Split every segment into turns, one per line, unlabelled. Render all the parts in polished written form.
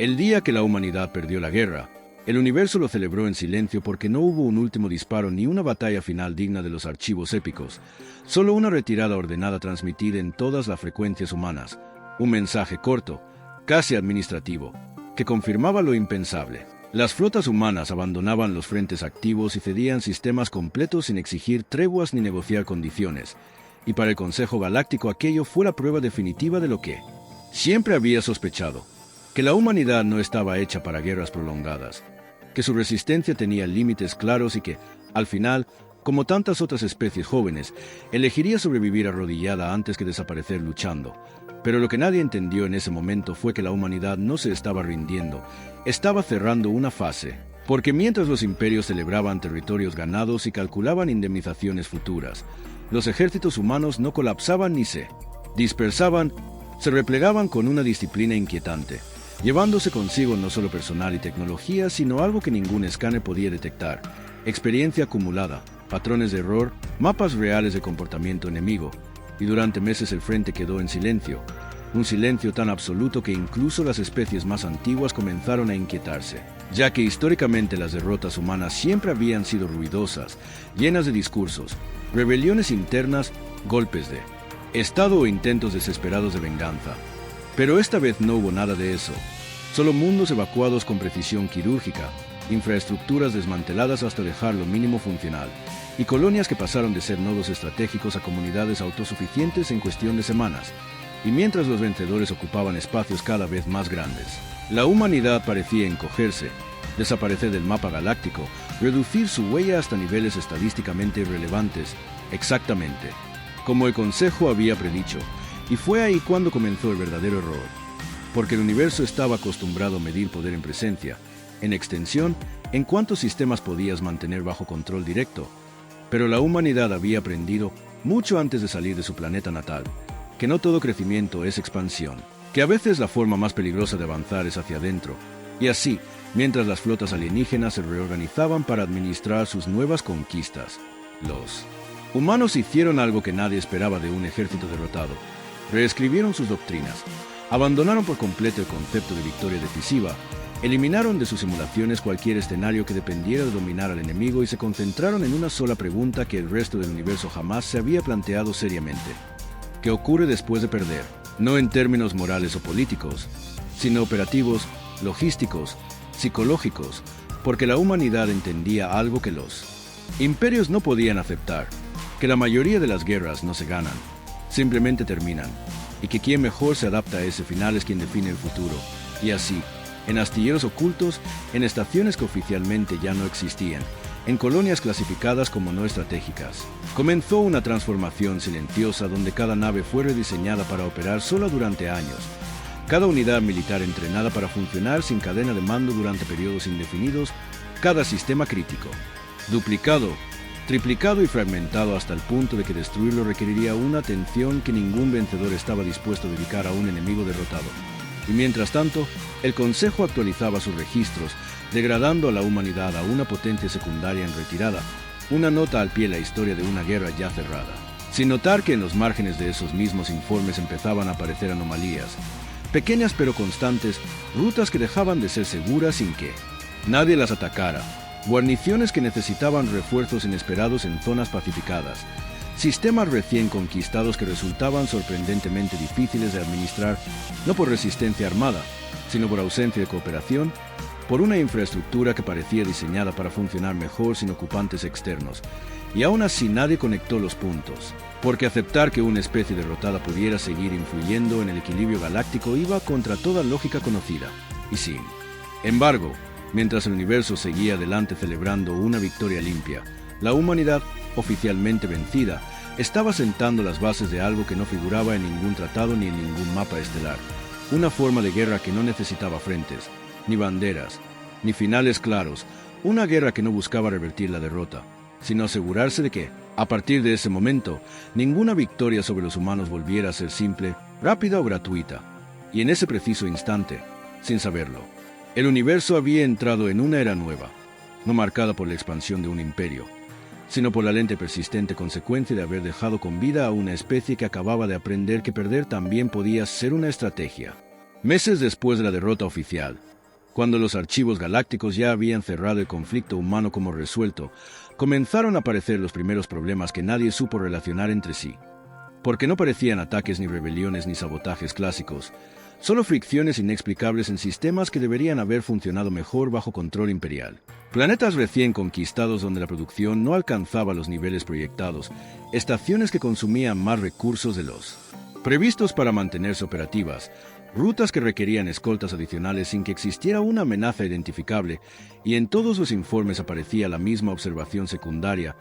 El día que la humanidad perdió la guerra, el universo lo celebró en silencio porque no hubo un último disparo ni una batalla final digna de los archivos épicos, solo una retirada ordenada transmitida en todas las frecuencias humanas, un mensaje corto, casi administrativo, que confirmaba lo impensable. Las flotas humanas abandonaban los frentes activos y cedían sistemas completos sin exigir treguas ni negociar condiciones, y para el Consejo Galáctico aquello fue la prueba definitiva de lo que siempre había sospechado, que la humanidad no estaba hecha para guerras prolongadas, que su resistencia tenía límites claros y que, al final, como tantas otras especies jóvenes, elegiría sobrevivir arrodillada antes que desaparecer luchando. Pero lo que nadie entendió en ese momento fue que la humanidad no se estaba rindiendo, estaba cerrando una fase, porque mientras los imperios celebraban territorios ganados y calculaban indemnizaciones futuras, los ejércitos humanos no colapsaban ni se dispersaban, se replegaban con una disciplina inquietante, llevándose consigo no solo personal y tecnología, sino algo que ningún escáner podía detectar: experiencia acumulada, patrones de error, mapas reales de comportamiento enemigo. Y durante meses el frente quedó en silencio, un silencio tan absoluto que incluso las especies más antiguas comenzaron a inquietarse, ya que históricamente las derrotas humanas siempre habían sido ruidosas, llenas de discursos, rebeliones internas, golpes de estado o intentos desesperados de venganza. Pero esta vez no hubo nada de eso, solo mundos evacuados con precisión quirúrgica, infraestructuras desmanteladas hasta dejar lo mínimo funcional, y colonias que pasaron de ser nodos estratégicos a comunidades autosuficientes en cuestión de semanas. Y mientras los vencedores ocupaban espacios cada vez más grandes, la humanidad parecía encogerse, desaparecer del mapa galáctico, reducir su huella hasta niveles estadísticamente irrelevantes, exactamente como el Consejo había predicho. Y fue ahí cuando comenzó el verdadero error, porque el universo estaba acostumbrado a medir poder en presencia, en extensión, en cuántos sistemas podías mantener bajo control directo. Pero la humanidad había aprendido, mucho antes de salir de su planeta natal, que no todo crecimiento es expansión, que a veces la forma más peligrosa de avanzar es hacia adentro. Y así, mientras las flotas alienígenas se reorganizaban para administrar sus nuevas conquistas, los humanos hicieron algo que nadie esperaba de un ejército derrotado: reescribieron sus doctrinas, abandonaron por completo el concepto de victoria decisiva, eliminaron de sus simulaciones cualquier escenario que dependiera de dominar al enemigo y se concentraron en una sola pregunta que el resto del universo jamás se había planteado seriamente: ¿qué ocurre después de perder? No en términos morales o políticos, sino operativos, logísticos, psicológicos, porque la humanidad entendía algo que los imperios no podían aceptar: que la mayoría de las guerras no se ganan, simplemente terminan, y que quien mejor se adapta a ese final es quien define el futuro. Y así, en astilleros ocultos, en estaciones que oficialmente ya no existían, en colonias clasificadas como no estratégicas, comenzó una transformación silenciosa donde cada nave fue rediseñada para operar sola durante años, cada unidad militar entrenada para funcionar sin cadena de mando durante periodos indefinidos, cada sistema crítico duplicado, triplicado y fragmentado hasta el punto de que destruirlo requeriría una atención que ningún vencedor estaba dispuesto a dedicar a un enemigo derrotado. Y mientras tanto, el Consejo actualizaba sus registros, degradando a la humanidad a una potencia secundaria en retirada, una nota al pie de la historia de una guerra ya cerrada, sin notar que en los márgenes de esos mismos informes empezaban a aparecer anomalías, pequeñas pero constantes, rutas que dejaban de ser seguras sin que nadie las atacara, guarniciones que necesitaban refuerzos inesperados en zonas pacificadas, sistemas recién conquistados que resultaban sorprendentemente difíciles de administrar, no por resistencia armada, sino por ausencia de cooperación, por una infraestructura que parecía diseñada para funcionar mejor sin ocupantes externos. Y aún así nadie conectó los puntos, porque aceptar que una especie derrotada pudiera seguir influyendo en el equilibrio galáctico iba contra toda lógica conocida. Y sin embargo, mientras el universo seguía adelante celebrando una victoria limpia, la humanidad, oficialmente vencida, estaba sentando las bases de algo que no figuraba en ningún tratado ni en ningún mapa estelar: una forma de guerra que no necesitaba frentes, ni banderas, ni finales claros, una guerra que no buscaba revertir la derrota, sino asegurarse de que, a partir de ese momento, ninguna victoria sobre los humanos volviera a ser simple, rápida o gratuita. Y en ese preciso instante, sin saberlo, el universo había entrado en una era nueva, no marcada por la expansión de un imperio, sino por la lenta y persistente consecuencia de haber dejado con vida a una especie que acababa de aprender que perder también podía ser una estrategia. Meses después de la derrota oficial, cuando los archivos galácticos ya habían cerrado el conflicto humano como resuelto, comenzaron a aparecer los primeros problemas que nadie supo relacionar entre sí. Porque no parecían ataques ni rebeliones ni sabotajes clásicos, solo fricciones inexplicables en sistemas que deberían haber funcionado mejor bajo control imperial. Planetas recién conquistados donde la producción no alcanzaba los niveles proyectados, estaciones que consumían más recursos de los previstos para mantenerse operativas, rutas que requerían escoltas adicionales sin que existiera una amenaza identificable, y en todos los informes aparecía la misma observación secundaria,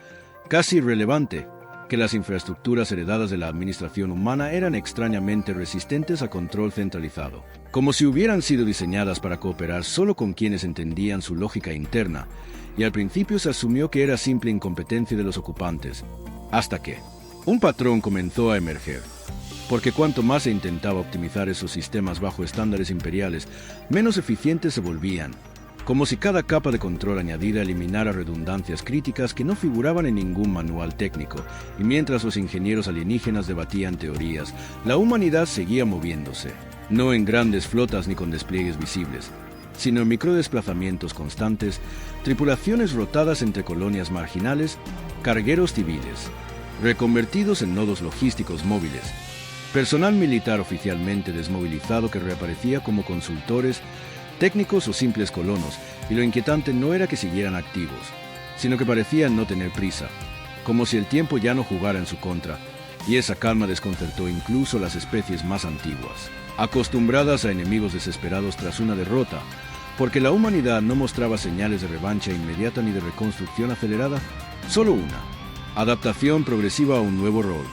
casi irrelevante, que las infraestructuras heredadas de la administración humana eran extrañamente resistentes a control centralizado, como si hubieran sido diseñadas para cooperar solo con quienes entendían su lógica interna, y al principio se asumió que era simple incompetencia de los ocupantes, hasta que un patrón comenzó a emerger. Porque cuanto más se intentaba optimizar esos sistemas bajo estándares imperiales, menos eficientes se volvían, como si cada capa de control añadida eliminara redundancias críticas que no figuraban en ningún manual técnico, y mientras los ingenieros alienígenas debatían teorías, la humanidad seguía moviéndose, no en grandes flotas ni con despliegues visibles, sino en microdesplazamientos constantes, tripulaciones rotadas entre colonias marginales, cargueros civiles, reconvertidos en nodos logísticos móviles, personal militar oficialmente desmovilizado que reaparecía como consultores, técnicos o simples colonos, y lo inquietante no era que siguieran activos, sino que parecían no tener prisa, como si el tiempo ya no jugara en su contra, y esa calma desconcertó incluso las especies más antiguas, acostumbradas a enemigos desesperados tras una derrota, porque la humanidad no mostraba señales de revancha inmediata ni de reconstrucción acelerada, solo una, adaptación progresiva a un nuevo rol,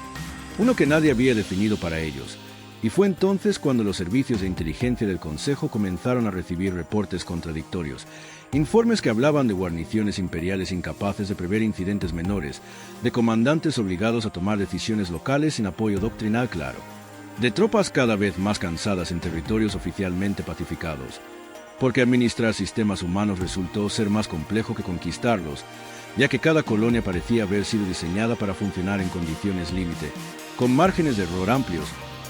uno que nadie había definido para ellos. Y fue entonces cuando los servicios de inteligencia del Consejo comenzaron a recibir reportes contradictorios, informes que hablaban de guarniciones imperiales incapaces de prever incidentes menores, de comandantes obligados a tomar decisiones locales sin apoyo doctrinal claro, de tropas cada vez más cansadas en territorios oficialmente pacificados, porque administrar sistemas humanos resultó ser más complejo que conquistarlos, ya que cada colonia parecía haber sido diseñada para funcionar en condiciones límite, con márgenes de error amplios,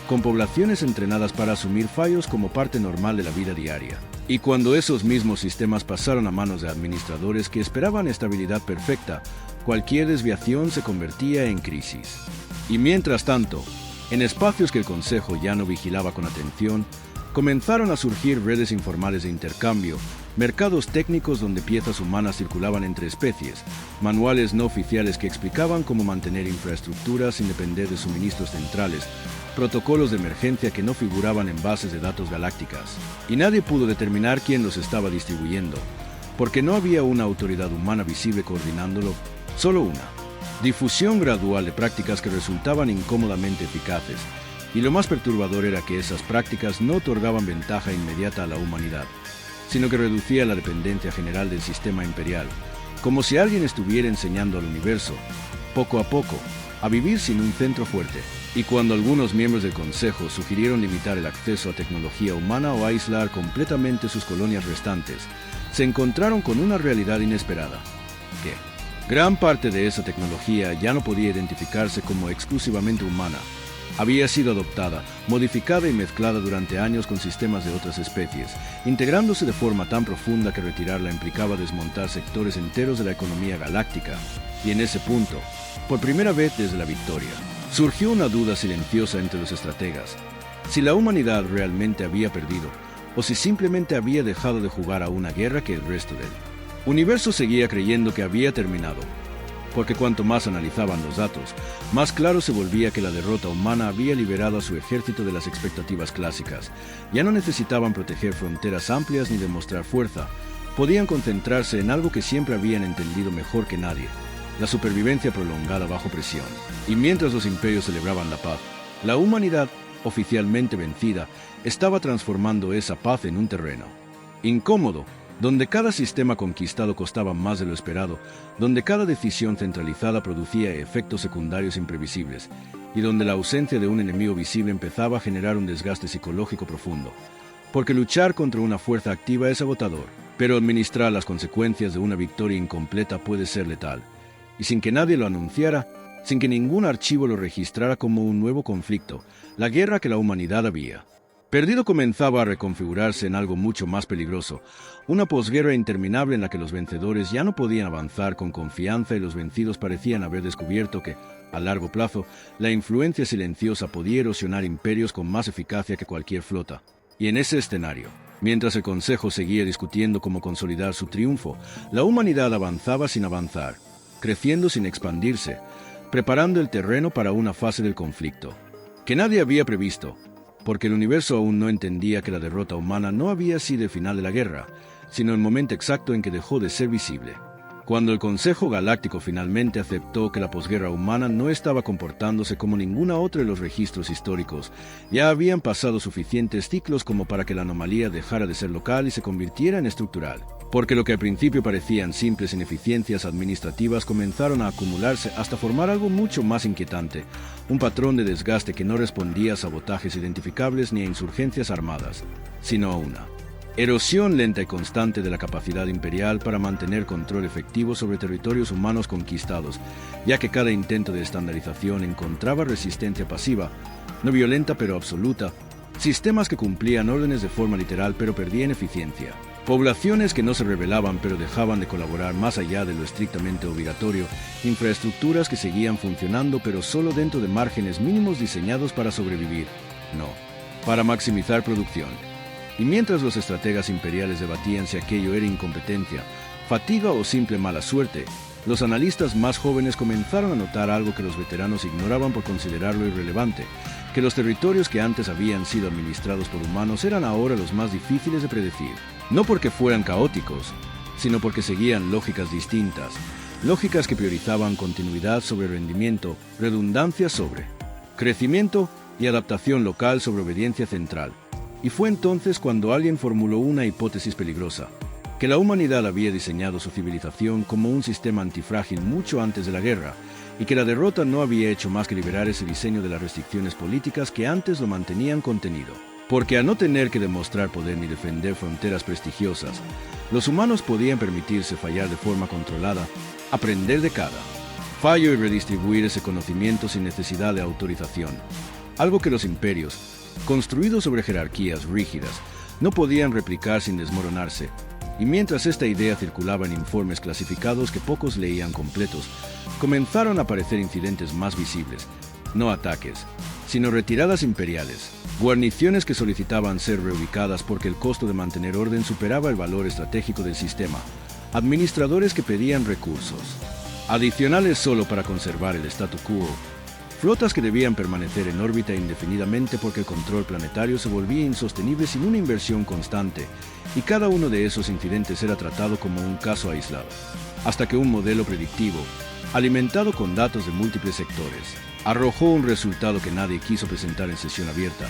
con poblaciones entrenadas para asumir fallos como parte normal de la vida diaria. Y cuando esos mismos sistemas pasaron a manos de administradores que esperaban estabilidad perfecta, cualquier desviación se convertía en crisis. Y mientras tanto, en espacios que el Consejo ya no vigilaba con atención, comenzaron a surgir redes informales de intercambio, mercados técnicos donde piezas humanas circulaban entre especies, manuales no oficiales que explicaban cómo mantener infraestructuras sin depender de suministros centrales, protocolos de emergencia que no figuraban en bases de datos galácticas, y nadie pudo determinar quién los estaba distribuyendo, porque no había una autoridad humana visible coordinándolo, solo una. Difusión gradual de prácticas que resultaban incómodamente eficaces, y lo más perturbador era que esas prácticas no otorgaban ventaja inmediata a la humanidad, sino que reducía la dependencia general del sistema imperial, como si alguien estuviera enseñando al universo, poco a poco, a vivir sin un centro fuerte. Y cuando algunos miembros del Consejo sugirieron limitar el acceso a tecnología humana o aislar completamente sus colonias restantes, se encontraron con una realidad inesperada, que gran parte de esa tecnología ya no podía identificarse como exclusivamente humana. Había sido adoptada, modificada y mezclada durante años con sistemas de otras especies, integrándose de forma tan profunda que retirarla implicaba desmontar sectores enteros de la economía galáctica. Y en ese punto, por primera vez desde la victoria, surgió una duda silenciosa entre los estrategas, si la humanidad realmente había perdido, o si simplemente había dejado de jugar a una guerra que el resto del universo seguía creyendo que había terminado. Porque cuanto más analizaban los datos, más claro se volvía que la derrota humana había liberado a su ejército de las expectativas clásicas. Ya no necesitaban proteger fronteras amplias ni demostrar fuerza, podían concentrarse en algo que siempre habían entendido mejor que nadie: la supervivencia prolongada bajo presión. Y mientras los imperios celebraban la paz, la humanidad, oficialmente vencida, estaba transformando esa paz en un terreno incómodo, donde cada sistema conquistado costaba más de lo esperado, donde cada decisión centralizada producía efectos secundarios imprevisibles, y donde la ausencia de un enemigo visible empezaba a generar un desgaste psicológico profundo. Porque luchar contra una fuerza activa es agotador, pero administrar las consecuencias de una victoria incompleta puede ser letal. Y sin que nadie lo anunciara, sin que ningún archivo lo registrara como un nuevo conflicto, la guerra que la humanidad había Perdido comenzaba a reconfigurarse en algo mucho más peligroso, una posguerra interminable en la que los vencedores ya no podían avanzar con confianza y los vencidos parecían haber descubierto que, a largo plazo, la influencia silenciosa podía erosionar imperios con más eficacia que cualquier flota. Y en ese escenario, mientras el Consejo seguía discutiendo cómo consolidar su triunfo, la humanidad avanzaba sin avanzar, creciendo sin expandirse, preparando el terreno para una fase del conflicto que nadie había previsto, porque el universo aún no entendía que la derrota humana no había sido el final de la guerra, sino el momento exacto en que dejó de ser visible. Cuando el Consejo Galáctico finalmente aceptó que la posguerra humana no estaba comportándose como ninguna otra de los registros históricos, ya habían pasado suficientes ciclos como para que la anomalía dejara de ser local y se convirtiera en estructural. Porque lo que al principio parecían simples ineficiencias administrativas comenzaron a acumularse hasta formar algo mucho más inquietante, un patrón de desgaste que no respondía a sabotajes identificables ni a insurgencias armadas, sino a una erosión lenta y constante de la capacidad imperial para mantener control efectivo sobre territorios humanos conquistados, ya que cada intento de estandarización encontraba resistencia pasiva, no violenta pero absoluta, sistemas que cumplían órdenes de forma literal pero perdían eficiencia, poblaciones que no se rebelaban pero dejaban de colaborar más allá de lo estrictamente obligatorio, infraestructuras que seguían funcionando pero solo dentro de márgenes mínimos diseñados para sobrevivir, no, para maximizar producción. Y mientras los estrategas imperiales debatían si aquello era incompetencia, fatiga o simple mala suerte, los analistas más jóvenes comenzaron a notar algo que los veteranos ignoraban por considerarlo irrelevante, que los territorios que antes habían sido administrados por humanos eran ahora los más difíciles de predecir. No porque fueran caóticos, sino porque seguían lógicas distintas, lógicas que priorizaban continuidad sobre rendimiento, redundancia sobre crecimiento y adaptación local sobre obediencia central. Y fue entonces cuando alguien formuló una hipótesis peligrosa, que la humanidad había diseñado su civilización como un sistema antifrágil mucho antes de la guerra, y que la derrota no había hecho más que liberar ese diseño de las restricciones políticas que antes lo mantenían contenido. Porque al no tener que demostrar poder ni defender fronteras prestigiosas, los humanos podían permitirse fallar de forma controlada, aprender de cada fallo y redistribuir ese conocimiento sin necesidad de autorización, algo que los imperios, construidos sobre jerarquías rígidas, no podían replicar sin desmoronarse, y mientras esta idea circulaba en informes clasificados que pocos leían completos, comenzaron a aparecer incidentes más visibles, no ataques, sino retiradas imperiales, guarniciones que solicitaban ser reubicadas porque el costo de mantener orden superaba el valor estratégico del sistema, administradores que pedían recursos adicionales solo para conservar el statu quo, flotas que debían permanecer en órbita indefinidamente porque el control planetario se volvía insostenible sin una inversión constante, y cada uno de esos incidentes era tratado como un caso aislado, hasta que un modelo predictivo, alimentado con datos de múltiples sectores, arrojó un resultado que nadie quiso presentar en sesión abierta,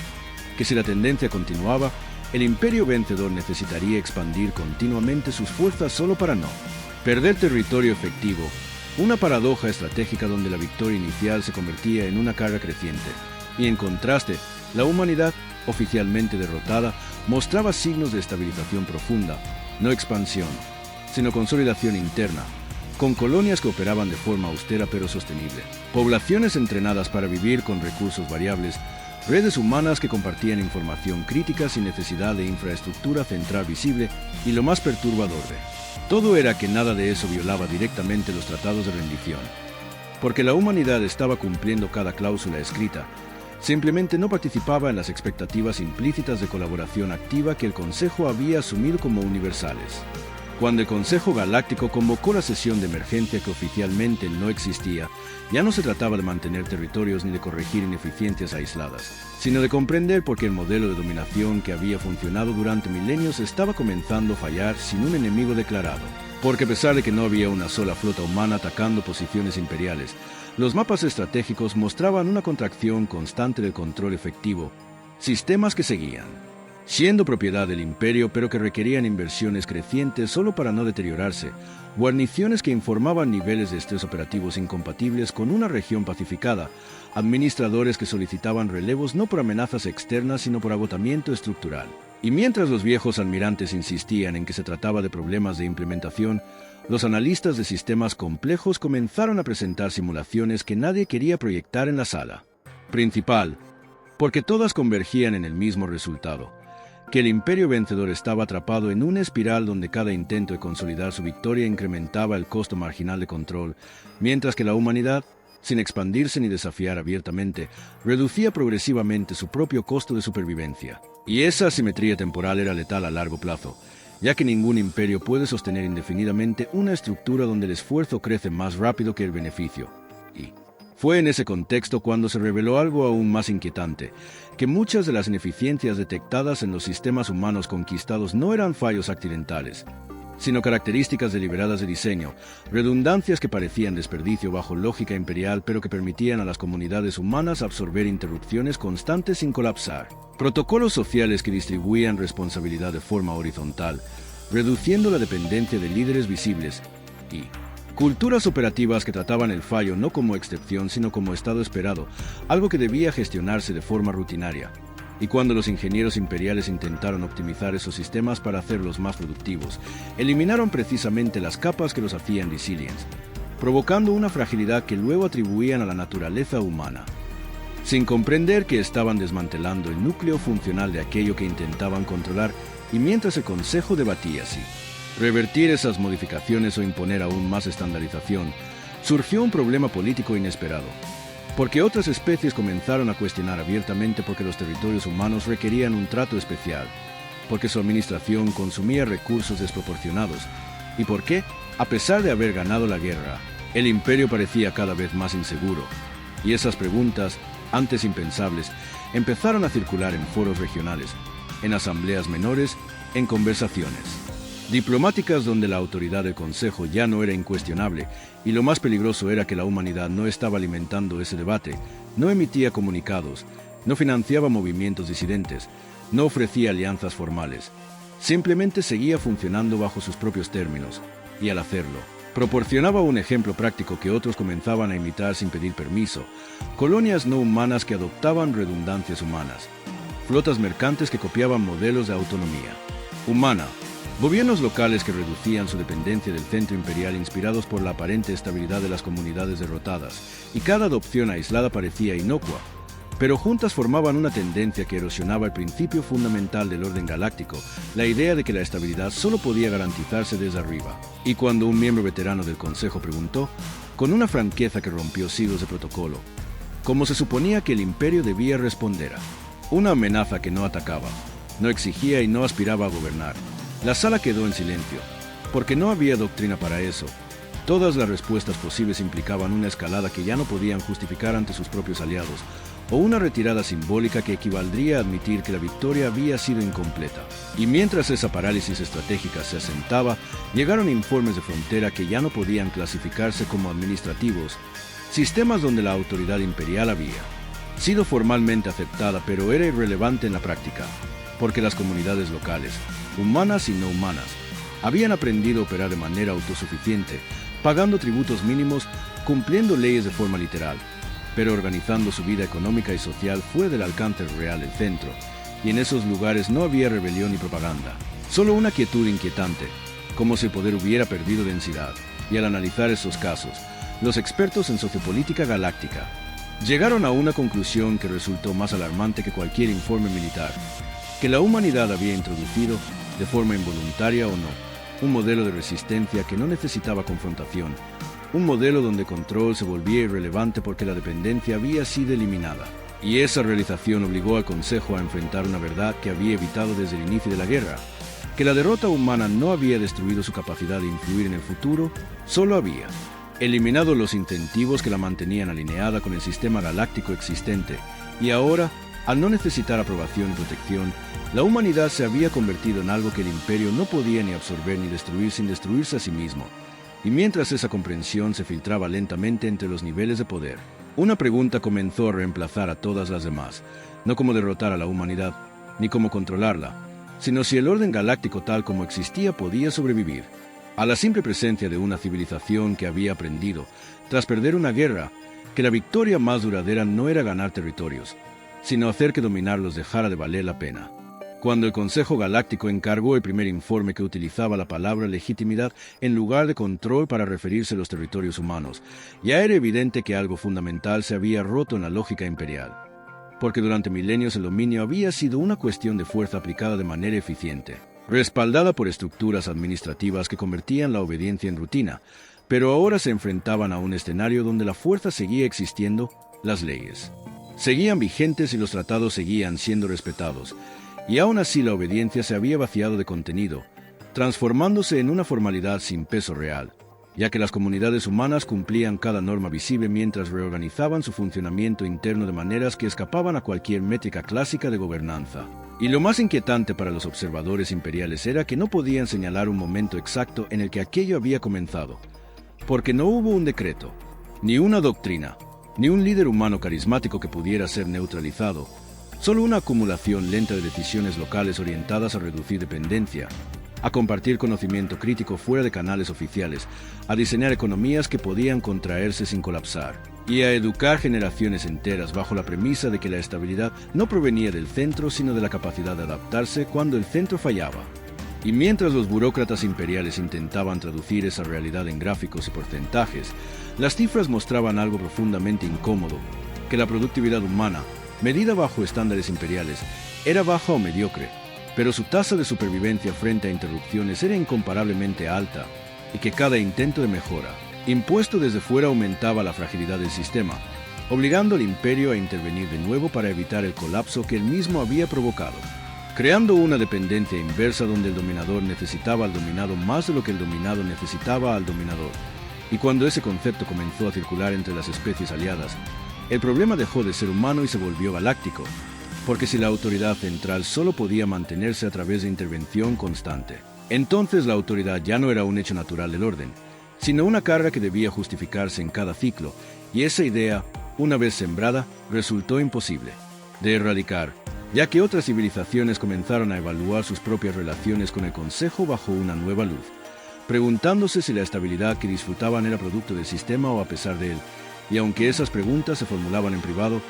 que si la tendencia continuaba, el imperio vencedor necesitaría expandir continuamente sus fuerzas solo para no perder territorio efectivo, una paradoja estratégica donde la victoria inicial se convertía en una carga creciente, y en contraste, la humanidad, oficialmente derrotada, mostraba signos de estabilización profunda, no expansión, sino consolidación interna, con colonias que operaban de forma austera pero sostenible, poblaciones entrenadas para vivir con recursos variables, redes humanas que compartían información crítica sin necesidad de infraestructura central visible, y lo más perturbador de todo era que nada de eso violaba directamente los tratados de rendición, porque la humanidad estaba cumpliendo cada cláusula escrita, simplemente no participaba en las expectativas implícitas de colaboración activa que el Consejo había asumido como universales. Cuando el Consejo Galáctico convocó la sesión de emergencia que oficialmente no existía, ya no se trataba de mantener territorios ni de corregir ineficiencias aisladas, sino de comprender por qué el modelo de dominación que había funcionado durante milenios estaba comenzando a fallar sin un enemigo declarado. Porque a pesar de que no había una sola flota humana atacando posiciones imperiales, los mapas estratégicos mostraban una contracción constante del control efectivo, sistemas que seguían siendo propiedad del imperio pero que requerían inversiones crecientes solo para no deteriorarse, guarniciones que informaban niveles de estrés operativos incompatibles con una región pacificada, administradores que solicitaban relevos no por amenazas externas sino por agotamiento estructural. Y mientras los viejos almirantes insistían en que se trataba de problemas de implementación, los analistas de sistemas complejos comenzaron a presentar simulaciones que nadie quería proyectar en la sala principal, porque todas convergían en el mismo resultado, que el imperio vencedor estaba atrapado en una espiral donde cada intento de consolidar su victoria incrementaba el costo marginal de control, mientras que la humanidad, sin expandirse ni desafiar abiertamente, reducía progresivamente su propio costo de supervivencia. Y esa asimetría temporal era letal a largo plazo, ya que ningún imperio puede sostener indefinidamente una estructura donde el esfuerzo crece más rápido que el beneficio. Y fue en ese contexto cuando se reveló algo aún más inquietante, que muchas de las ineficiencias detectadas en los sistemas humanos conquistados no eran fallos accidentales, sino características deliberadas de diseño, redundancias que parecían desperdicio bajo lógica imperial pero que permitían a las comunidades humanas absorber interrupciones constantes sin colapsar. Protocolos sociales que distribuían responsabilidad de forma horizontal, reduciendo la dependencia de líderes visibles, y culturas operativas que trataban el fallo no como excepción sino como estado esperado, algo que debía gestionarse de forma rutinaria. Y cuando los ingenieros imperiales intentaron optimizar esos sistemas para hacerlos más productivos, eliminaron precisamente las capas que los hacían resilient, provocando una fragilidad que luego atribuían a la naturaleza humana, sin comprender que estaban desmantelando el núcleo funcional de aquello que intentaban controlar. Y mientras el Consejo debatía si revertir esas modificaciones o imponer aún más estandarización, surgió un problema político inesperado, porque otras especies comenzaron a cuestionar abiertamente por qué los territorios humanos requerían un trato especial, porque su administración consumía recursos desproporcionados, y por qué, a pesar de haber ganado la guerra, el imperio parecía cada vez más inseguro. Y esas preguntas, antes impensables, empezaron a circular en foros regionales, en asambleas menores, en conversaciones diplomáticas donde la autoridad del Consejo ya no era incuestionable, y lo más peligroso era que la humanidad no estaba alimentando ese debate, no emitía comunicados, no financiaba movimientos disidentes, no ofrecía alianzas formales, simplemente seguía funcionando bajo sus propios términos, y al hacerlo, proporcionaba un ejemplo práctico que otros comenzaban a imitar sin pedir permiso: colonias no humanas que adoptaban redundancias humanas, flotas mercantes que copiaban modelos de autonomía humana, gobiernos locales que reducían su dependencia del centro imperial inspirados por la aparente estabilidad de las comunidades derrotadas, y cada adopción aislada parecía inocua, pero juntas formaban una tendencia que erosionaba el principio fundamental del orden galáctico, la idea de que la estabilidad solo podía garantizarse desde arriba. Y cuando un miembro veterano del Consejo preguntó, con una franqueza que rompió siglos de protocolo, cómo se suponía que el imperio debía responder a una amenaza que no atacaba, no exigía y no aspiraba a gobernar, la sala quedó en silencio, porque no había doctrina para eso. Todas las respuestas posibles implicaban una escalada que ya no podían justificar ante sus propios aliados, o una retirada simbólica que equivaldría a admitir que la victoria había sido incompleta. Y mientras esa parálisis estratégica se asentaba, llegaron informes de frontera que ya no podían clasificarse como administrativos, sistemas donde la autoridad imperial había sido formalmente aceptada pero era irrelevante en la práctica, porque las comunidades locales, humanas y no humanas, habían aprendido a operar de manera autosuficiente, pagando tributos mínimos, cumpliendo leyes de forma literal, pero organizando su vida económica y social fuera del alcance real del centro, y en esos lugares no había rebelión ni propaganda, solo una quietud inquietante, como si el poder hubiera perdido densidad. Y al analizar esos casos, los expertos en sociopolítica galáctica llegaron a una conclusión que resultó más alarmante que cualquier informe militar: que la humanidad había introducido, de forma involuntaria o no, un modelo de resistencia que no necesitaba confrontación, un modelo donde control se volvía irrelevante porque la dependencia había sido eliminada. Y esa realización obligó al Consejo a enfrentar una verdad que había evitado desde el inicio de la guerra: que la derrota humana no había destruido su capacidad de influir en el futuro, solo había eliminado los incentivos que la mantenían alineada con el sistema galáctico existente, y ahora, al no necesitar aprobación y protección, la humanidad se había convertido en algo que el imperio no podía ni absorber ni destruir sin destruirse a sí mismo. Y mientras esa comprensión se filtraba lentamente entre los niveles de poder, una pregunta comenzó a reemplazar a todas las demás: no cómo derrotar a la humanidad, ni cómo controlarla, sino si el orden galáctico tal como existía podía sobrevivir a la simple presencia de una civilización que había aprendido, tras perder una guerra, que la victoria más duradera no era ganar territorios, sino hacer que dominarlos dejara de valer la pena. Cuando el Consejo Galáctico encargó el primer informe que utilizaba la palabra legitimidad en lugar de control para referirse a los territorios humanos, ya era evidente que algo fundamental se había roto en la lógica imperial. porque durante milenios el dominio había sido una cuestión de fuerza aplicada de manera eficiente, respaldada por estructuras administrativas que convertían la obediencia en rutina, pero ahora se enfrentaban a un escenario donde la fuerza seguía existiendo, las leyes seguían vigentes y los tratados seguían siendo respetados, y aún así la obediencia se había vaciado de contenido, transformándose en una formalidad sin peso real, ya que las comunidades humanas cumplían cada norma visible mientras reorganizaban su funcionamiento interno de maneras que escapaban a cualquier métrica clásica de gobernanza. Y lo más inquietante para los observadores imperiales era que no podían señalar un momento exacto en el que aquello había comenzado, porque no hubo un decreto, ni una doctrina, ni un líder humano carismático que pudiera ser neutralizado, solo una acumulación lenta de decisiones locales orientadas a reducir dependencia, a compartir conocimiento crítico fuera de canales oficiales, a diseñar economías que podían contraerse sin colapsar, y a educar generaciones enteras bajo la premisa de que la estabilidad no provenía del centro, sino de la capacidad de adaptarse cuando el centro fallaba. Y mientras los burócratas imperiales intentaban traducir esa realidad en gráficos y porcentajes, las cifras mostraban algo profundamente incómodo, que la productividad humana, medida bajo estándares imperiales, era baja o mediocre, pero su tasa de supervivencia frente a interrupciones era incomparablemente alta, y que cada intento de mejora, impuesto desde fuera, aumentaba la fragilidad del sistema, obligando al imperio a intervenir de nuevo para evitar el colapso que él mismo había provocado, creando una dependencia inversa donde el dominador necesitaba al dominado más de lo que el dominado necesitaba al dominador. Y cuando ese concepto comenzó a circular entre las especies aliadas, el problema dejó de ser humano y se volvió galáctico, porque si la autoridad central solo podía mantenerse a través de intervención constante, entonces la autoridad ya no era un hecho natural del orden, sino una carga que debía justificarse en cada ciclo, y esa idea, una vez sembrada, resultó imposible de erradicar, ya que otras civilizaciones comenzaron a evaluar sus propias relaciones con el Consejo bajo una nueva luz, preguntándose si la estabilidad que disfrutaban era producto del sistema o a pesar de él, y aunque esas preguntas se formulaban en privado,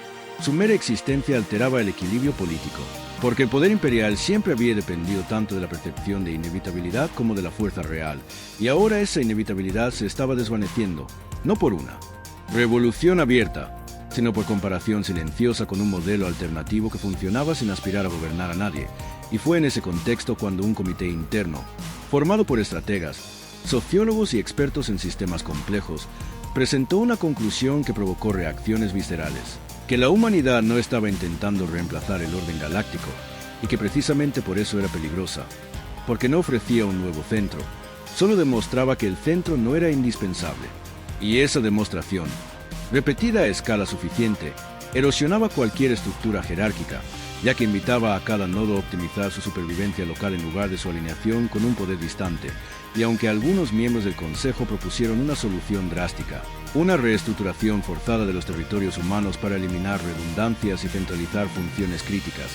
su mera existencia alteraba el equilibrio político, porque el poder imperial siempre había dependido tanto de la percepción de inevitabilidad como de la fuerza real, y ahora esa inevitabilidad se estaba desvaneciendo, no por una revolución abierta, sino por comparación silenciosa con un modelo alternativo que funcionaba sin aspirar a gobernar a nadie, y fue en ese contexto cuando un comité interno, formado por estrategas, sociólogos y expertos en sistemas complejos, presentó una conclusión que provocó reacciones viscerales, que la humanidad no estaba intentando reemplazar el orden galáctico, y que precisamente por eso era peligrosa, porque no ofrecía un nuevo centro, solo demostraba que el centro no era indispensable, y esa demostración, repetida a escala suficiente, erosionaba cualquier estructura jerárquica, ya que invitaba a cada nodo a optimizar su supervivencia local en lugar de su alineación con un poder distante, y aunque algunos miembros del Consejo propusieron una solución drástica, una reestructuración forzada de los territorios humanos para eliminar redundancias y centralizar funciones críticas,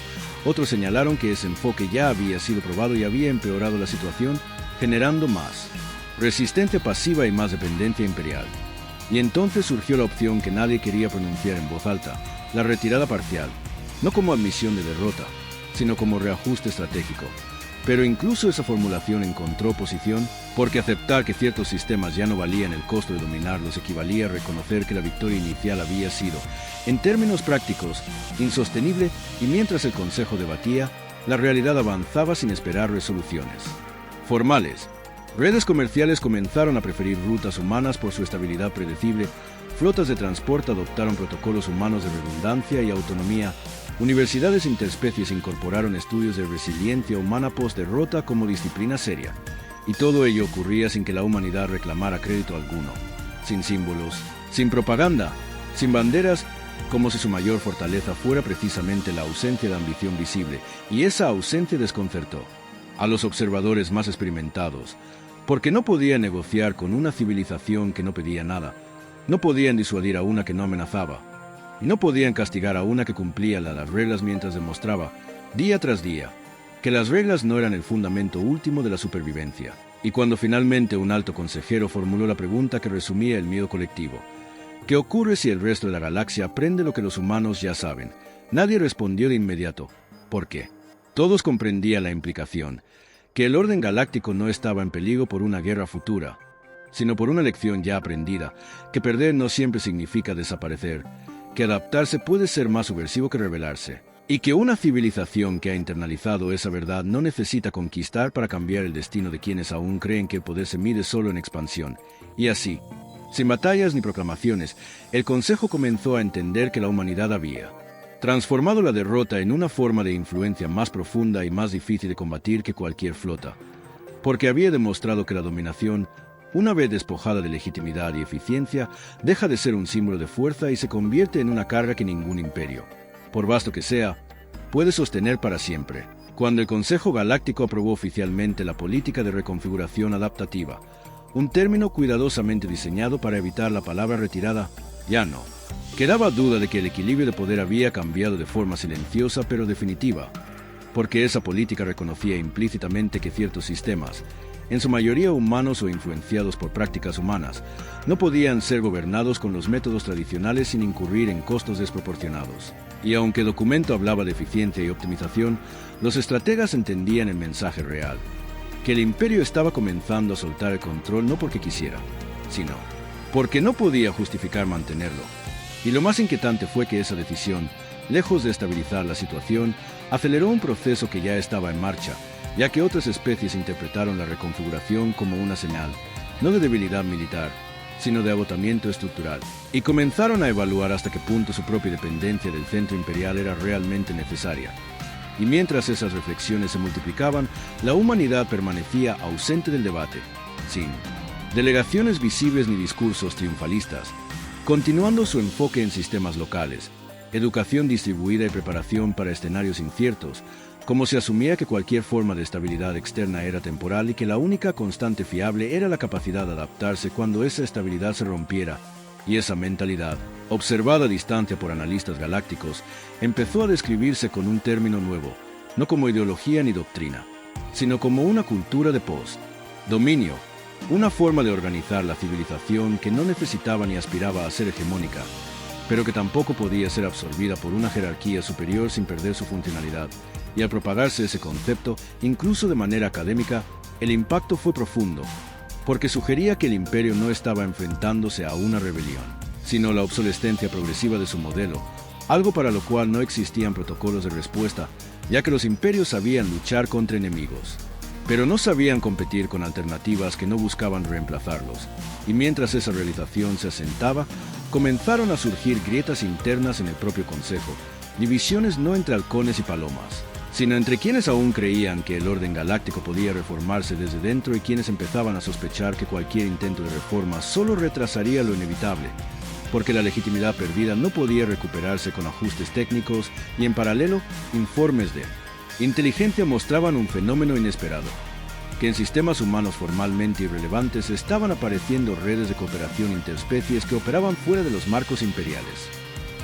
otros señalaron que ese enfoque ya había sido probado y había empeorado la situación, generando más resistencia pasiva y más dependencia imperial. Y entonces surgió la opción que nadie quería pronunciar en voz alta, la retirada parcial, no como admisión de derrota, sino como reajuste estratégico. Pero incluso esa formulación encontró oposición, porque aceptar que ciertos sistemas ya no valían el costo de dominarlos equivalía a reconocer que la victoria inicial había sido, en términos prácticos, insostenible, y mientras el Consejo debatía, la realidad avanzaba sin esperar resoluciones formales. Redes comerciales comenzaron a preferir rutas humanas por su estabilidad predecible, flotas de transporte adoptaron protocolos humanos de redundancia y autonomía, universidades interespecies incorporaron estudios de resiliencia humana post-derrota como disciplina seria, y todo ello ocurría sin que la humanidad reclamara crédito alguno, sin símbolos, sin propaganda, sin banderas, como si su mayor fortaleza fuera precisamente la ausencia de ambición visible, y esa ausencia desconcertó a los observadores más experimentados, porque no podían negociar con una civilización que no pedía nada, no podían disuadir a una que no amenazaba, y no podían castigar a una que cumplía las reglas mientras demostraba, día tras día, que las reglas no eran el fundamento último de la supervivencia. Y cuando finalmente un alto consejero formuló la pregunta que resumía el miedo colectivo, ¿qué ocurre si el resto de la galaxia aprende lo que los humanos ya saben? Nadie respondió de inmediato. ¿Por qué? Todos comprendían la implicación, que el orden galáctico no estaba en peligro por una guerra futura, sino por una lección ya aprendida, que perder no siempre significa desaparecer, que adaptarse puede ser más subversivo que rebelarse, y que una civilización que ha internalizado esa verdad no necesita conquistar para cambiar el destino de quienes aún creen que el poder se mide solo en expansión. Y así, sin batallas ni proclamaciones, el Consejo comenzó a entender que la humanidad había transformado la derrota en una forma de influencia más profunda y más difícil de combatir que cualquier flota, porque había demostrado que la dominación, una vez despojada de legitimidad y eficiencia, deja de ser un símbolo de fuerza y se convierte en una carga que ningún imperio, por vasto que sea, puede sostener para siempre. Cuando el Consejo Galáctico aprobó oficialmente la política de reconfiguración adaptativa, un término cuidadosamente diseñado para evitar la palabra retirada, ya no quedaba duda de que el equilibrio de poder había cambiado de forma silenciosa pero definitiva, porque esa política reconocía implícitamente que ciertos sistemas, en su mayoría humanos o influenciados por prácticas humanas, no podían ser gobernados con los métodos tradicionales sin incurrir en costos desproporcionados. Y aunque el documento hablaba de eficiencia y optimización, los estrategas entendían el mensaje real, que el imperio estaba comenzando a soltar el control no porque quisiera, sino porque no podía justificar mantenerlo. Y lo más inquietante fue que esa decisión, lejos de estabilizar la situación, aceleró un proceso que ya estaba en marcha, ya que otras especies interpretaron la reconfiguración como una señal, no de debilidad militar, sino de agotamiento estructural, y comenzaron a evaluar hasta qué punto su propia dependencia del centro imperial era realmente necesaria. Y mientras esas reflexiones se multiplicaban, la humanidad permanecía ausente del debate, sin delegaciones visibles ni discursos triunfalistas, continuando su enfoque en sistemas locales, educación distribuida y preparación para escenarios inciertos, como se asumía que cualquier forma de estabilidad externa era temporal y que la única constante fiable era la capacidad de adaptarse cuando esa estabilidad se rompiera. Y esa mentalidad, observada a distancia por analistas galácticos, empezó a describirse con un término nuevo, no como ideología ni doctrina, sino como una cultura de post-dominio, una forma de organizar la civilización que no necesitaba ni aspiraba a ser hegemónica, pero que tampoco podía ser absorbida por una jerarquía superior sin perder su funcionalidad. Y al propagarse ese concepto, incluso de manera académica, el impacto fue profundo, porque sugería que el imperio no estaba enfrentándose a una rebelión, sino la obsolescencia progresiva de su modelo, algo para lo cual no existían protocolos de respuesta, ya que los imperios sabían luchar contra enemigos, pero no sabían competir con alternativas que no buscaban reemplazarlos. Y mientras esa realización se asentaba, comenzaron a surgir grietas internas en el propio Consejo, divisiones no entre halcones y palomas, sino entre quienes aún creían que el orden galáctico podía reformarse desde dentro y quienes empezaban a sospechar que cualquier intento de reforma solo retrasaría lo inevitable, porque la legitimidad perdida no podía recuperarse con ajustes técnicos y, en paralelo, informes de inteligencia mostraban un fenómeno inesperado, que en sistemas humanos formalmente irrelevantes estaban apareciendo redes de cooperación interespecies que operaban fuera de los marcos imperiales,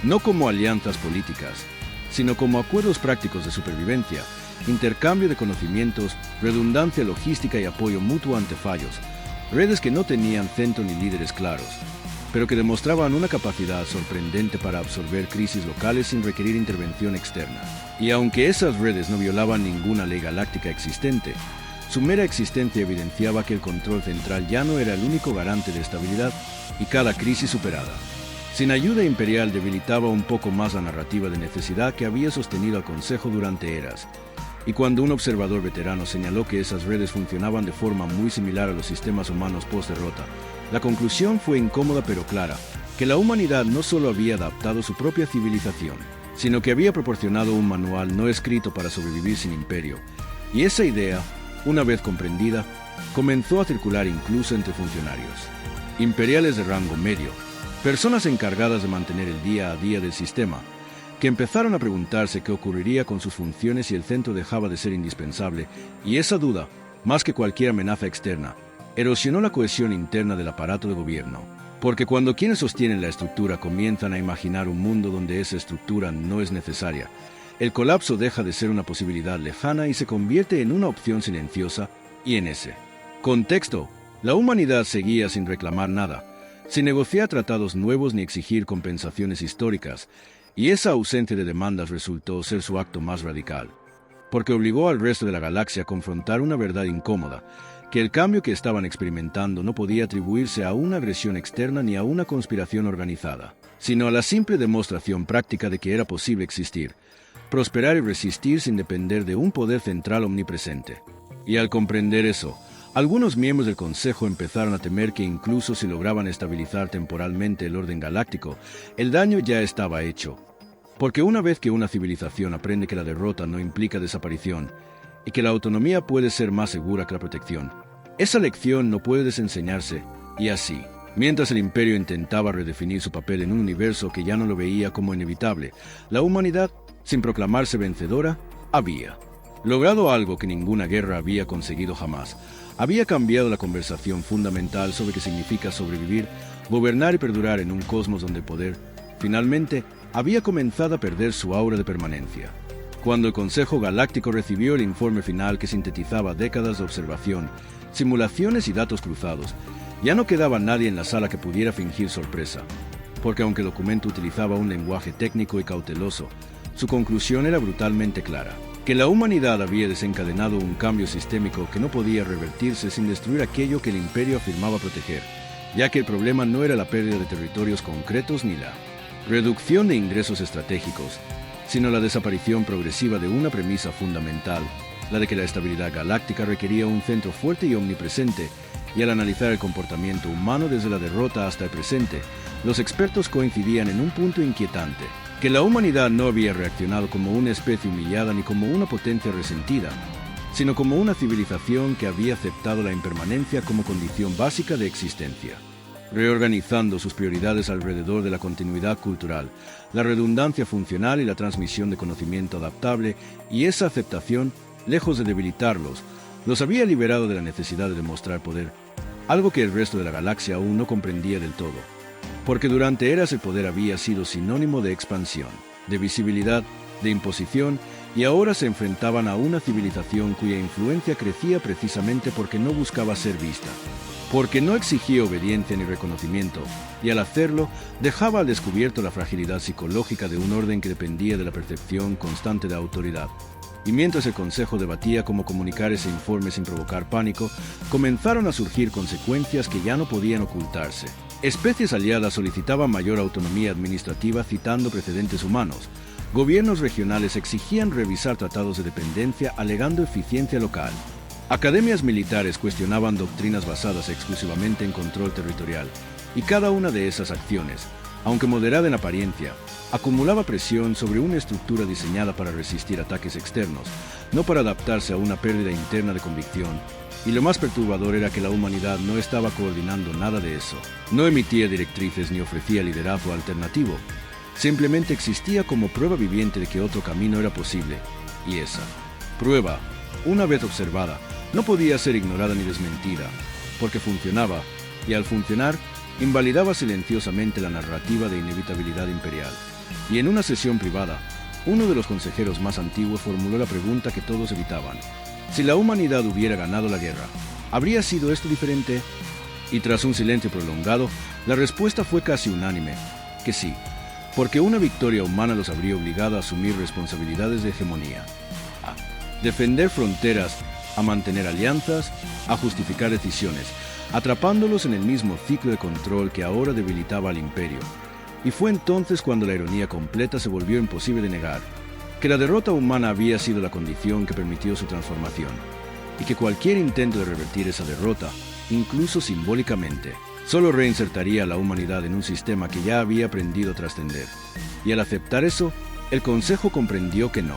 no como alianzas políticas, sino como acuerdos prácticos de supervivencia, intercambio de conocimientos, redundancia logística y apoyo mutuo ante fallos, redes que no tenían centro ni líderes claros, pero que demostraban una capacidad sorprendente para absorber crisis locales sin requerir intervención externa. Y aunque esas redes no violaban ninguna ley galáctica existente, su mera existencia evidenciaba que el control central ya no era el único garante de estabilidad y cada crisis superada, sin ayuda imperial, debilitaba un poco más la narrativa de necesidad que había sostenido al Consejo durante eras. Y cuando un observador veterano señaló que esas redes funcionaban de forma muy similar a los sistemas humanos post-derrota, la conclusión fue incómoda pero clara, que la humanidad no solo había adaptado su propia civilización, sino que había proporcionado un manual no escrito para sobrevivir sin imperio. Y esa idea, una vez comprendida, comenzó a circular incluso entre funcionarios imperiales de rango medio, personas encargadas de mantener el día a día del sistema, que empezaron a preguntarse qué ocurriría con sus funciones si el centro dejaba de ser indispensable, y esa duda, más que cualquier amenaza externa, erosionó la cohesión interna del aparato de gobierno. Porque cuando quienes sostienen la estructura comienzan a imaginar un mundo donde esa estructura no es necesaria, el colapso deja de ser una posibilidad lejana y se convierte en una opción silenciosa, y en ese contexto, la humanidad seguía sin reclamar nada, sin negociar tratados nuevos ni exigir compensaciones históricas, y esa ausencia de demandas resultó ser su acto más radical, porque obligó al resto de la galaxia a confrontar una verdad incómoda, que el cambio que estaban experimentando no podía atribuirse a una agresión externa ni a una conspiración organizada, sino a la simple demostración práctica de que era posible existir, prosperar y resistir sin depender de un poder central omnipresente. Y al comprender eso, algunos miembros del Consejo empezaron a temer que incluso si lograban estabilizar temporalmente el orden galáctico, el daño ya estaba hecho. Porque una vez que una civilización aprende que la derrota no implica desaparición y que la autonomía puede ser más segura que la protección, esa lección no puede desenseñarse, y así, mientras el Imperio intentaba redefinir su papel en un universo que ya no lo veía como inevitable, la humanidad, sin proclamarse vencedora, había logrado algo que ninguna guerra había conseguido jamás. Había cambiado la conversación fundamental sobre qué significa sobrevivir, gobernar y perdurar en un cosmos donde el poder, finalmente, había comenzado a perder su aura de permanencia. Cuando el Consejo Galáctico recibió el informe final que sintetizaba décadas de observación, simulaciones y datos cruzados, ya no quedaba nadie en la sala que pudiera fingir sorpresa, porque aunque el documento utilizaba un lenguaje técnico y cauteloso, su conclusión era brutalmente clara: que la humanidad había desencadenado un cambio sistémico que no podía revertirse sin destruir aquello que el Imperio afirmaba proteger, ya que el problema no era la pérdida de territorios concretos ni la reducción de ingresos estratégicos, sino la desaparición progresiva de una premisa fundamental, la de que la estabilidad galáctica requería un centro fuerte y omnipresente, y al analizar el comportamiento humano desde la derrota hasta el presente, los expertos coincidían en un punto inquietante: que la humanidad no había reaccionado como una especie humillada ni como una potencia resentida, sino como una civilización que había aceptado la impermanencia como condición básica de existencia, reorganizando sus prioridades alrededor de la continuidad cultural, la redundancia funcional y la transmisión de conocimiento adaptable, y esa aceptación, lejos de debilitarlos, los había liberado de la necesidad de demostrar poder, algo que el resto de la galaxia aún no comprendía del todo, porque durante eras el poder había sido sinónimo de expansión, de visibilidad, de imposición, y ahora se enfrentaban a una civilización cuya influencia crecía precisamente porque no buscaba ser vista, porque no exigía obediencia ni reconocimiento, y al hacerlo dejaba al descubierto la fragilidad psicológica de un orden que dependía de la percepción constante de autoridad. Y mientras el Consejo debatía cómo comunicar ese informe sin provocar pánico, comenzaron a surgir consecuencias que ya no podían ocultarse. Especies aliadas solicitaban mayor autonomía administrativa citando precedentes humanos. Gobiernos regionales exigían revisar tratados de dependencia alegando eficiencia local. Academias militares cuestionaban doctrinas basadas exclusivamente en control territorial. Y cada una de esas acciones, aunque moderada en apariencia, acumulaba presión sobre una estructura diseñada para resistir ataques externos, no para adaptarse a una pérdida interna de convicción. Y lo más perturbador era que la humanidad no estaba coordinando nada de eso. No emitía directrices ni ofrecía liderazgo alternativo. Simplemente existía como prueba viviente de que otro camino era posible. Y esa prueba, una vez observada, no podía ser ignorada ni desmentida, porque funcionaba, y al funcionar, invalidaba silenciosamente la narrativa de inevitabilidad imperial. Y en una sesión privada, uno de los consejeros más antiguos formuló la pregunta que todos evitaban: si la humanidad hubiera ganado la guerra, ¿habría sido esto diferente? Y tras un silencio prolongado, la respuesta fue casi unánime, que sí, porque una victoria humana los habría obligado a asumir responsabilidades de hegemonía, a defender fronteras, a mantener alianzas, a justificar decisiones, atrapándolos en el mismo ciclo de control que ahora debilitaba al imperio. Y fue entonces cuando la ironía completa se volvió imposible de negar, que la derrota humana había sido la condición que permitió su transformación, y que cualquier intento de revertir esa derrota, incluso simbólicamente, solo reinsertaría a la humanidad en un sistema que ya había aprendido a trascender. Y al aceptar eso, el Consejo comprendió que no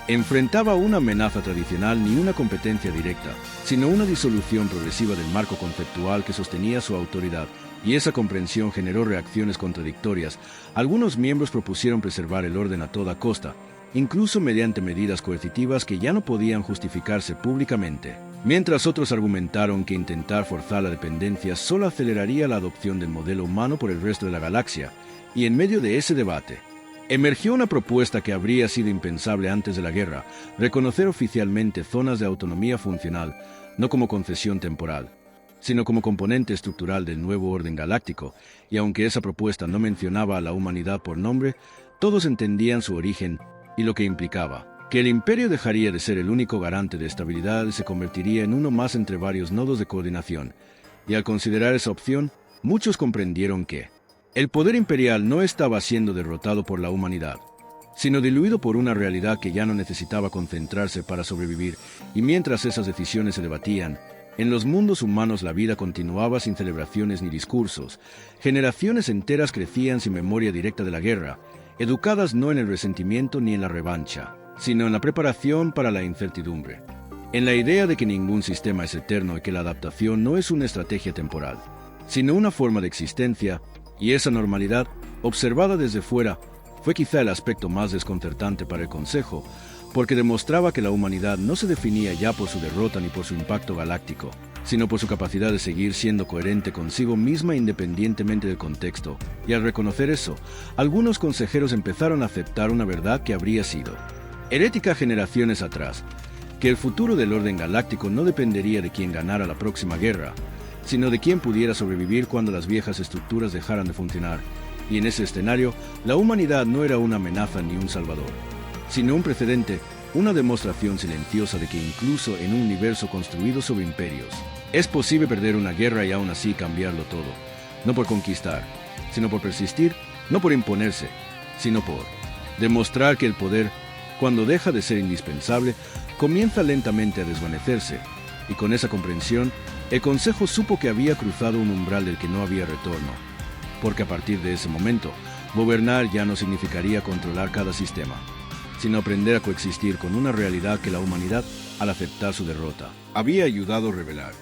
enfrentaba una amenaza tradicional ni una competencia directa, sino una disolución progresiva del marco conceptual que sostenía su autoridad, y esa comprensión generó reacciones contradictorias. Algunos miembros propusieron preservar el orden a toda costa, incluso mediante medidas coercitivas que ya no podían justificarse públicamente, mientras otros argumentaron que intentar forzar la dependencia solo aceleraría la adopción del modelo humano por el resto de la galaxia. Y en medio de ese debate, emergió una propuesta que habría sido impensable antes de la guerra: reconocer oficialmente zonas de autonomía funcional, no como concesión temporal, sino como componente estructural del nuevo orden galáctico. Y aunque esa propuesta no mencionaba a la humanidad por nombre, todos entendían su origen y lo que implicaba. que el imperio dejaría de ser el único garante de estabilidad y se convertiría en uno más entre varios nodos de coordinación. Y al considerar esa opción, muchos comprendieron que el poder imperial no estaba siendo derrotado por la humanidad, sino diluido por una realidad que ya no necesitaba concentrarse para sobrevivir, y mientras esas decisiones se debatían, en los mundos humanos la vida continuaba sin celebraciones ni discursos. Generaciones enteras crecían sin memoria directa de la guerra, educadas no en el resentimiento ni en la revancha, sino en la preparación para la incertidumbre, en la idea de que ningún sistema es eterno y que la adaptación no es una estrategia temporal, sino una forma de existencia, y esa normalidad, observada desde fuera, fue quizá el aspecto más desconcertante para el Consejo, porque demostraba que la humanidad no se definía ya por su derrota ni por su impacto galáctico, sino por su capacidad de seguir siendo coherente consigo misma independientemente del contexto. Y al reconocer eso, algunos consejeros empezaron a aceptar una verdad que habría sido herética generaciones atrás, que el futuro del orden galáctico no dependería de quién ganara la próxima guerra, sino de quién pudiera sobrevivir cuando las viejas estructuras dejaran de funcionar. Y en ese escenario, la humanidad no era una amenaza ni un salvador, sino un precedente, una demostración silenciosa de que incluso en un universo construido sobre imperios, es posible perder una guerra y aún así cambiarlo todo, no por conquistar, sino por persistir, no por imponerse, sino por demostrar que el poder, cuando deja de ser indispensable, comienza lentamente a desvanecerse, y con esa comprensión, el Consejo supo que había cruzado un umbral del que no había retorno, porque a partir de ese momento, gobernar ya no significaría controlar cada sistema, sino aprender a coexistir con una realidad que la humanidad, al aceptar su derrota, había ayudado a revelar.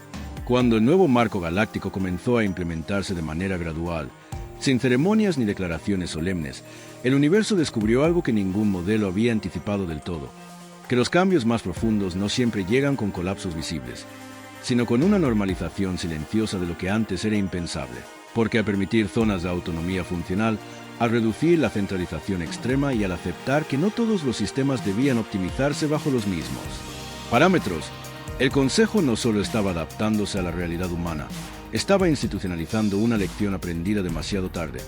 Cuando el nuevo marco galáctico comenzó a implementarse de manera gradual, sin ceremonias ni declaraciones solemnes, el universo descubrió algo que ningún modelo había anticipado del todo, que los cambios más profundos no siempre llegan con colapsos visibles, sino con una normalización silenciosa de lo que antes era impensable, porque al permitir zonas de autonomía funcional, al reducir la centralización extrema y al aceptar que no todos los sistemas debían optimizarse bajo los mismos parámetros, el Consejo no solo estaba adaptándose a la realidad humana, estaba institucionalizando una lección aprendida demasiado tarde,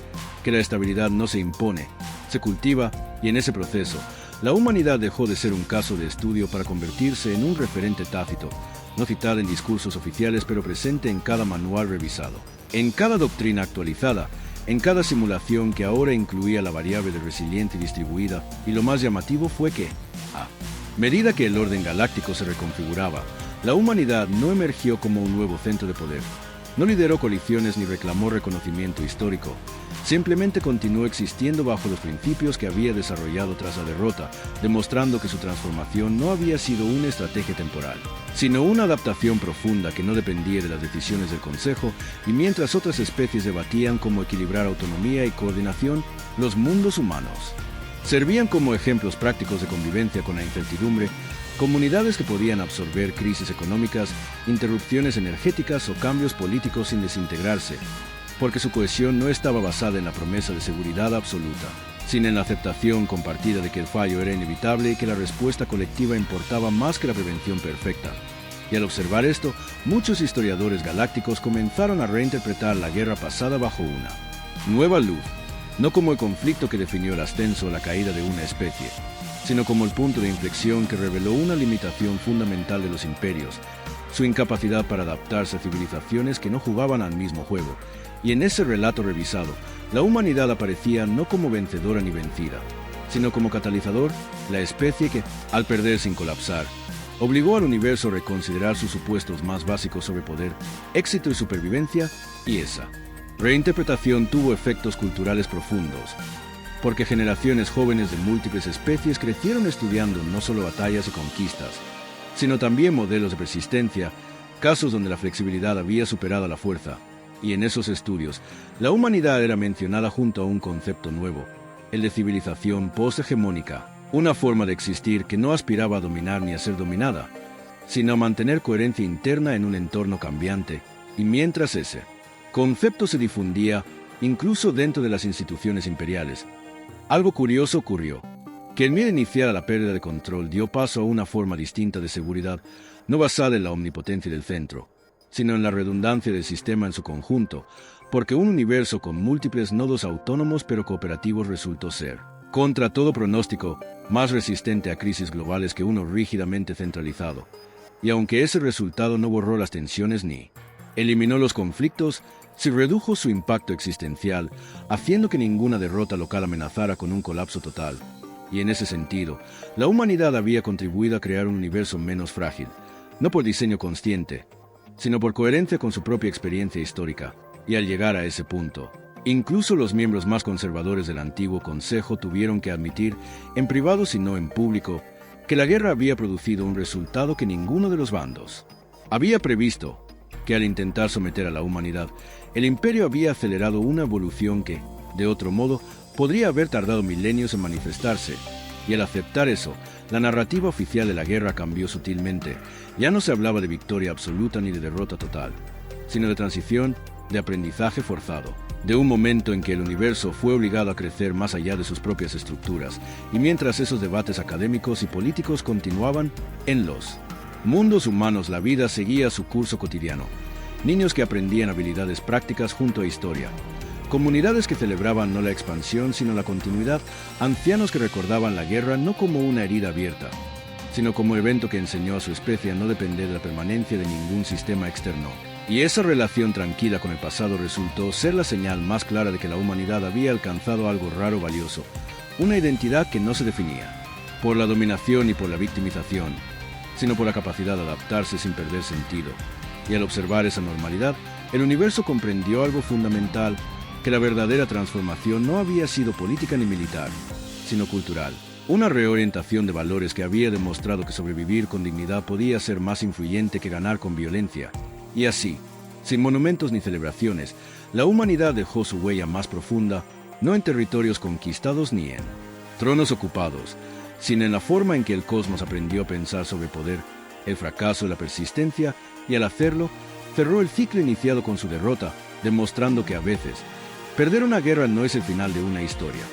que la estabilidad no se impone, se cultiva, y en ese proceso, la humanidad dejó de ser un caso de estudio para convertirse en un referente tácito, no citado en discursos oficiales pero presente en cada manual revisado, en cada doctrina actualizada, en cada simulación que ahora incluía la variable de resiliente y distribuida, y lo más llamativo fue que, a medida que el orden galáctico se reconfiguraba, la humanidad no emergió como un nuevo centro de poder, no lideró colisiones ni reclamó reconocimiento histórico, simplemente continuó existiendo bajo los principios que había desarrollado tras la derrota, demostrando que su transformación no había sido una estrategia temporal, sino una adaptación profunda que no dependía de las decisiones del Consejo, y mientras otras especies debatían cómo equilibrar autonomía y coordinación, los mundos humanos servían como ejemplos prácticos de convivencia con la incertidumbre, comunidades que podían absorber crisis económicas, interrupciones energéticas o cambios políticos sin desintegrarse, porque su cohesión no estaba basada en la promesa de seguridad absoluta, sino en la aceptación compartida de que el fallo era inevitable y que la respuesta colectiva importaba más que la prevención perfecta. Y al observar esto, muchos historiadores galácticos comenzaron a reinterpretar la guerra pasada bajo una nueva luz, no como el conflicto que definió el ascenso o la caída de una especie, sino como el punto de inflexión que reveló una limitación fundamental de los imperios, su incapacidad para adaptarse a civilizaciones que no jugaban al mismo juego. Y en ese relato revisado, la humanidad aparecía no como vencedora ni vencida, sino como catalizador, la especie que, al perder sin colapsar, obligó al universo a reconsiderar sus supuestos más básicos sobre poder, éxito y supervivencia, y esa reinterpretación tuvo efectos culturales profundos, porque generaciones jóvenes de múltiples especies crecieron estudiando no solo batallas y conquistas, sino también modelos de persistencia, casos donde la flexibilidad había superado a la fuerza. Y en esos estudios, la humanidad era mencionada junto a un concepto nuevo, el de civilización post-hegemónica, una forma de existir que no aspiraba a dominar ni a ser dominada, sino a mantener coherencia interna en un entorno cambiante, y mientras ese concepto se difundía incluso dentro de las instituciones imperiales, algo curioso ocurrió, que el miedo inicial a la pérdida de control dio paso a una forma distinta de seguridad, no basada en la omnipotencia del centro, sino en la redundancia del sistema en su conjunto, porque un universo con múltiples nodos autónomos pero cooperativos resultó ser contra todo pronóstico, más resistente a crisis globales que uno rígidamente centralizado. Y aunque ese resultado no borró las tensiones ni eliminó los conflictos, se redujo su impacto existencial, haciendo que ninguna derrota local amenazara con un colapso total. Y en ese sentido, la humanidad había contribuido a crear un universo menos frágil, no por diseño consciente, sino por coherencia con su propia experiencia histórica. Y al llegar a ese punto, incluso los miembros más conservadores del antiguo Consejo tuvieron que admitir, en privado si no en público, que la guerra había producido un resultado que ninguno de los bandos había previsto, que al intentar someter a la humanidad, el imperio había acelerado una evolución que, de otro modo, podría haber tardado milenios en manifestarse. Y al aceptar eso, la narrativa oficial de la guerra cambió sutilmente. Ya no se hablaba de victoria absoluta ni de derrota total, sino de transición, de aprendizaje forzado, de un momento en que el universo fue obligado a crecer más allá de sus propias estructuras, y mientras esos debates académicos y políticos continuaban, en los mundos humanos la vida seguía su curso cotidiano. Niños que aprendían habilidades prácticas junto a historia. Comunidades que celebraban no la expansión sino la continuidad. Ancianos que recordaban la guerra no como una herida abierta, sino como evento que enseñó a su especie a no depender de la permanencia de ningún sistema externo. Y esa relación tranquila con el pasado resultó ser la señal más clara de que la humanidad había alcanzado algo raro valioso, una identidad que no se definía por la dominación y por la victimización, sino por la capacidad de adaptarse sin perder sentido. Y al observar esa normalidad, el universo comprendió algo fundamental, que la verdadera transformación no había sido política ni militar, sino cultural. Una reorientación de valores que había demostrado que sobrevivir con dignidad podía ser más influyente que ganar con violencia. Y así, sin monumentos ni celebraciones, la humanidad dejó su huella más profunda, no en territorios conquistados ni en tronos ocupados, sino en la forma en que el cosmos aprendió a pensar sobre poder, el fracaso y la persistencia, y al hacerlo, cerró el ciclo iniciado con su derrota, demostrando que a veces, perder una guerra no es el final de una historia,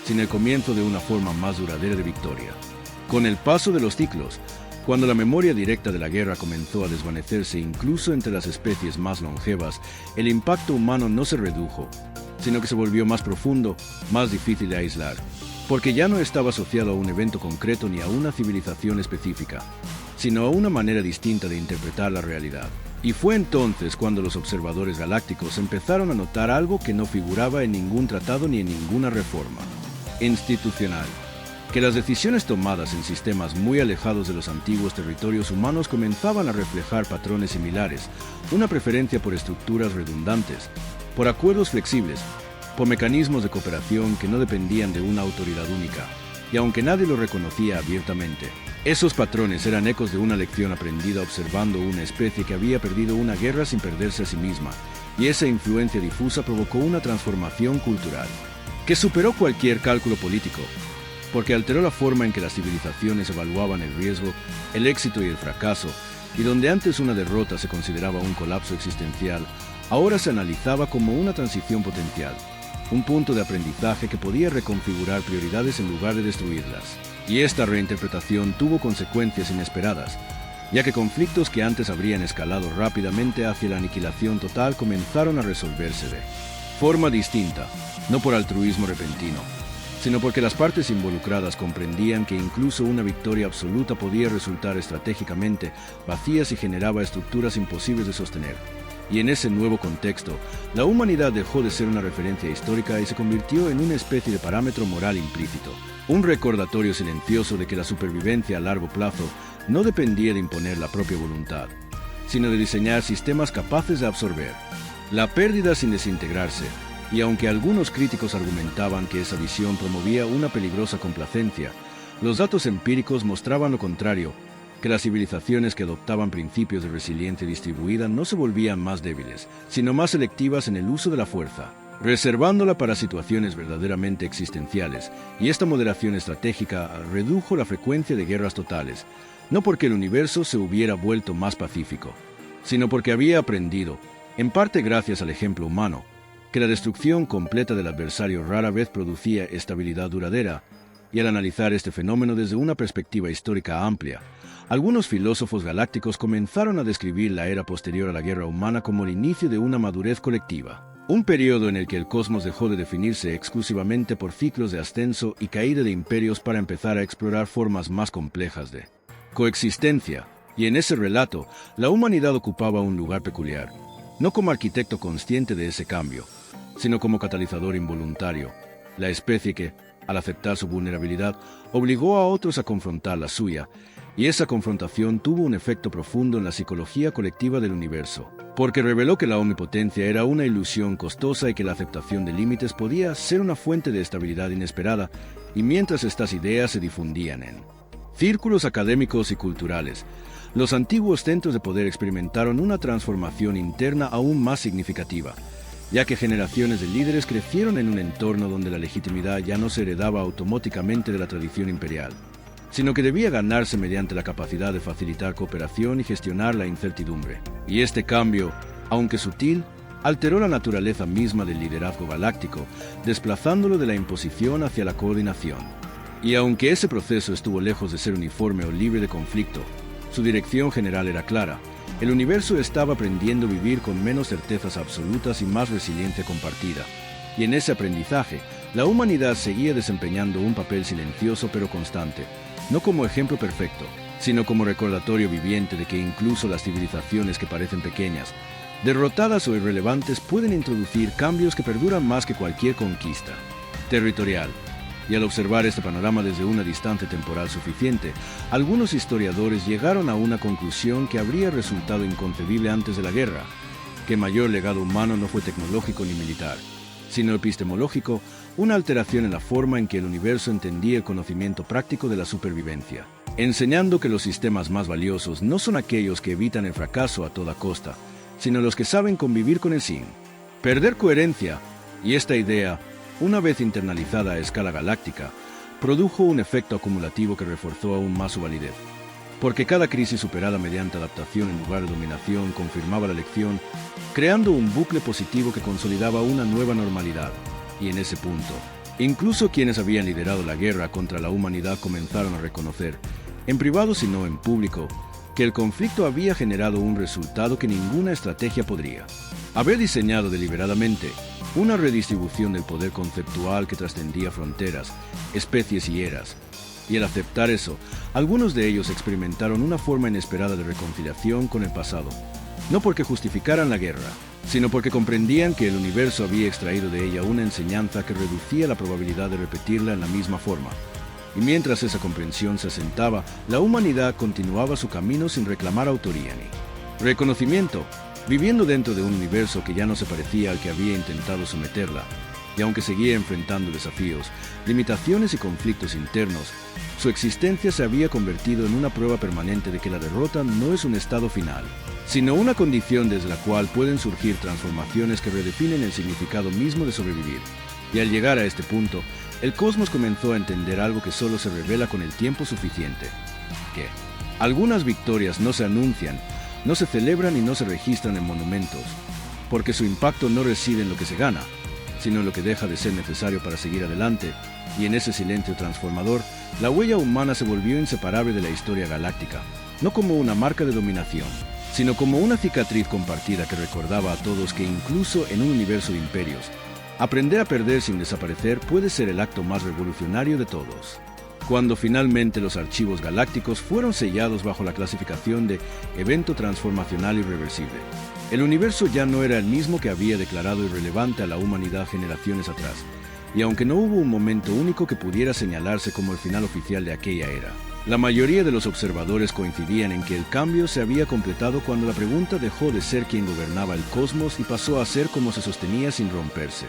sino el comienzo de una forma más duradera de victoria. Con el paso de los ciclos, cuando la memoria directa de la guerra comenzó a desvanecerse incluso entre las especies más longevas, el impacto humano no se redujo, sino que se volvió más profundo, más difícil de aislar, porque ya no estaba asociado a un evento concreto ni a una civilización específica, sino a una manera distinta de interpretar la realidad. Y fue entonces cuando los observadores galácticos empezaron a notar algo que no figuraba en ningún tratado ni en ninguna reforma institucional, que las decisiones tomadas en sistemas muy alejados de los antiguos territorios humanos comenzaban a reflejar patrones similares, una preferencia por estructuras redundantes, por acuerdos flexibles, por mecanismos de cooperación que no dependían de una autoridad única, y aunque nadie lo reconocía abiertamente, esos patrones eran ecos de una lección aprendida observando una especie que había perdido una guerra sin perderse a sí misma, y esa influencia difusa provocó una transformación cultural que superó cualquier cálculo político, porque alteró la forma en que las civilizaciones evaluaban el riesgo, el éxito y el fracaso, y donde antes una derrota se consideraba un colapso existencial, ahora se analizaba como una transición potencial, un punto de aprendizaje que podía reconfigurar prioridades en lugar de destruirlas. Y esta reinterpretación tuvo consecuencias inesperadas, ya que conflictos que antes habrían escalado rápidamente hacia la aniquilación total comenzaron a resolverse de forma distinta, no por altruismo repentino, sino porque las partes involucradas comprendían que incluso una victoria absoluta podía resultar estratégicamente vacía si generaba estructuras imposibles de sostener. Y en ese nuevo contexto, la humanidad dejó de ser una referencia histórica y se convirtió en una especie de parámetro moral implícito, un recordatorio silencioso de que la supervivencia a largo plazo no dependía de imponer la propia voluntad, sino de diseñar sistemas capaces de absorber la pérdida sin desintegrarse. Y aunque algunos críticos argumentaban que esa visión promovía una peligrosa complacencia, los datos empíricos mostraban lo contrario, que las civilizaciones que adoptaban principios de resiliencia distribuida no se volvían más débiles, sino más selectivas en el uso de la fuerza, reservándola para situaciones verdaderamente existenciales, y esta moderación estratégica redujo la frecuencia de guerras totales, no porque el universo se hubiera vuelto más pacífico, sino porque había aprendido, en parte gracias al ejemplo humano, que la destrucción completa del adversario rara vez producía estabilidad duradera, y al analizar este fenómeno desde una perspectiva histórica amplia, algunos filósofos galácticos comenzaron a describir la era posterior a la guerra humana como el inicio de una madurez colectiva. Un periodo en el que el cosmos dejó de definirse exclusivamente por ciclos de ascenso y caída de imperios para empezar a explorar formas más complejas de coexistencia, y en ese relato, la humanidad ocupaba un lugar peculiar, no como arquitecto consciente de ese cambio, sino como catalizador involuntario, la especie que, al aceptar su vulnerabilidad, obligó a otros a confrontar la suya, y esa confrontación tuvo un efecto profundo en la psicología colectiva del universo, porque reveló que la omnipotencia era una ilusión costosa y que la aceptación de límites podía ser una fuente de estabilidad inesperada, y mientras estas ideas se difundían en círculos académicos y culturales, los antiguos centros de poder experimentaron una transformación interna aún más significativa, ya que generaciones de líderes crecieron en un entorno donde la legitimidad ya no se heredaba automáticamente de la tradición imperial, sino que debía ganarse mediante la capacidad de facilitar cooperación y gestionar la incertidumbre. Y este cambio, aunque sutil, alteró la naturaleza misma del liderazgo galáctico, desplazándolo de la imposición hacia la coordinación. Y aunque ese proceso estuvo lejos de ser uniforme o libre de conflicto, su dirección general era clara. El universo estaba aprendiendo a vivir con menos certezas absolutas y más resiliencia compartida. Y en ese aprendizaje, la humanidad seguía desempeñando un papel silencioso pero constante, no como ejemplo perfecto, sino como recordatorio viviente de que incluso las civilizaciones que parecen pequeñas, derrotadas o irrelevantes, pueden introducir cambios que perduran más que cualquier conquista territorial. Y al observar este panorama desde una distancia temporal suficiente, algunos historiadores llegaron a una conclusión que habría resultado inconcebible antes de la guerra, que mayor legado humano no fue tecnológico ni militar, sino epistemológico, una alteración en la forma en que el universo entendía el conocimiento práctico de la supervivencia, enseñando que los sistemas más valiosos no son aquellos que evitan el fracaso a toda costa, sino los que saben convivir con el sin perder coherencia. Y esta idea, una vez internalizada a escala galáctica, produjo un efecto acumulativo que reforzó aún más su validez. Porque cada crisis superada mediante adaptación en lugar de dominación confirmaba la lección, creando un bucle positivo que consolidaba una nueva normalidad. Y en ese punto, incluso quienes habían liderado la guerra contra la humanidad comenzaron a reconocer, en privado si no en público, que el conflicto había generado un resultado que ninguna estrategia podría haber diseñado deliberadamente: una redistribución del poder conceptual que trascendía fronteras, especies y eras. Y al aceptar eso, algunos de ellos experimentaron una forma inesperada de reconciliación con el pasado, no porque justificaran la guerra, sino porque comprendían que el universo había extraído de ella una enseñanza que reducía la probabilidad de repetirla en la misma forma. Y mientras esa comprensión se asentaba, la humanidad continuaba su camino sin reclamar autoría ni reconocimiento, viviendo dentro de un universo que ya no se parecía al que había intentado someterla. Y aunque seguía enfrentando desafíos, limitaciones y conflictos internos, su existencia se había convertido en una prueba permanente de que la derrota no es un estado final, sino una condición desde la cual pueden surgir transformaciones que redefinen el significado mismo de sobrevivir. Y al llegar a este punto, el cosmos comenzó a entender algo que solo se revela con el tiempo suficiente: que algunas victorias no se anuncian, no se celebran y no se registran en monumentos, porque su impacto no reside en lo que se gana, sino en lo que deja de ser necesario para seguir adelante. Y en ese silencio transformador, la huella humana se volvió inseparable de la historia galáctica, no como una marca de dominación, sino como una cicatriz compartida que recordaba a todos que incluso en un universo de imperios, aprender a perder sin desaparecer puede ser el acto más revolucionario de todos. Cuando finalmente los archivos galácticos fueron sellados bajo la clasificación de evento transformacional irreversible, el universo ya no era el mismo que había declarado irrelevante a la humanidad generaciones atrás, y aunque no hubo un momento único que pudiera señalarse como el final oficial de aquella era, la mayoría de los observadores coincidían en que el cambio se había completado cuando la pregunta dejó de ser quién gobernaba el cosmos y pasó a ser cómo se sostenía sin romperse.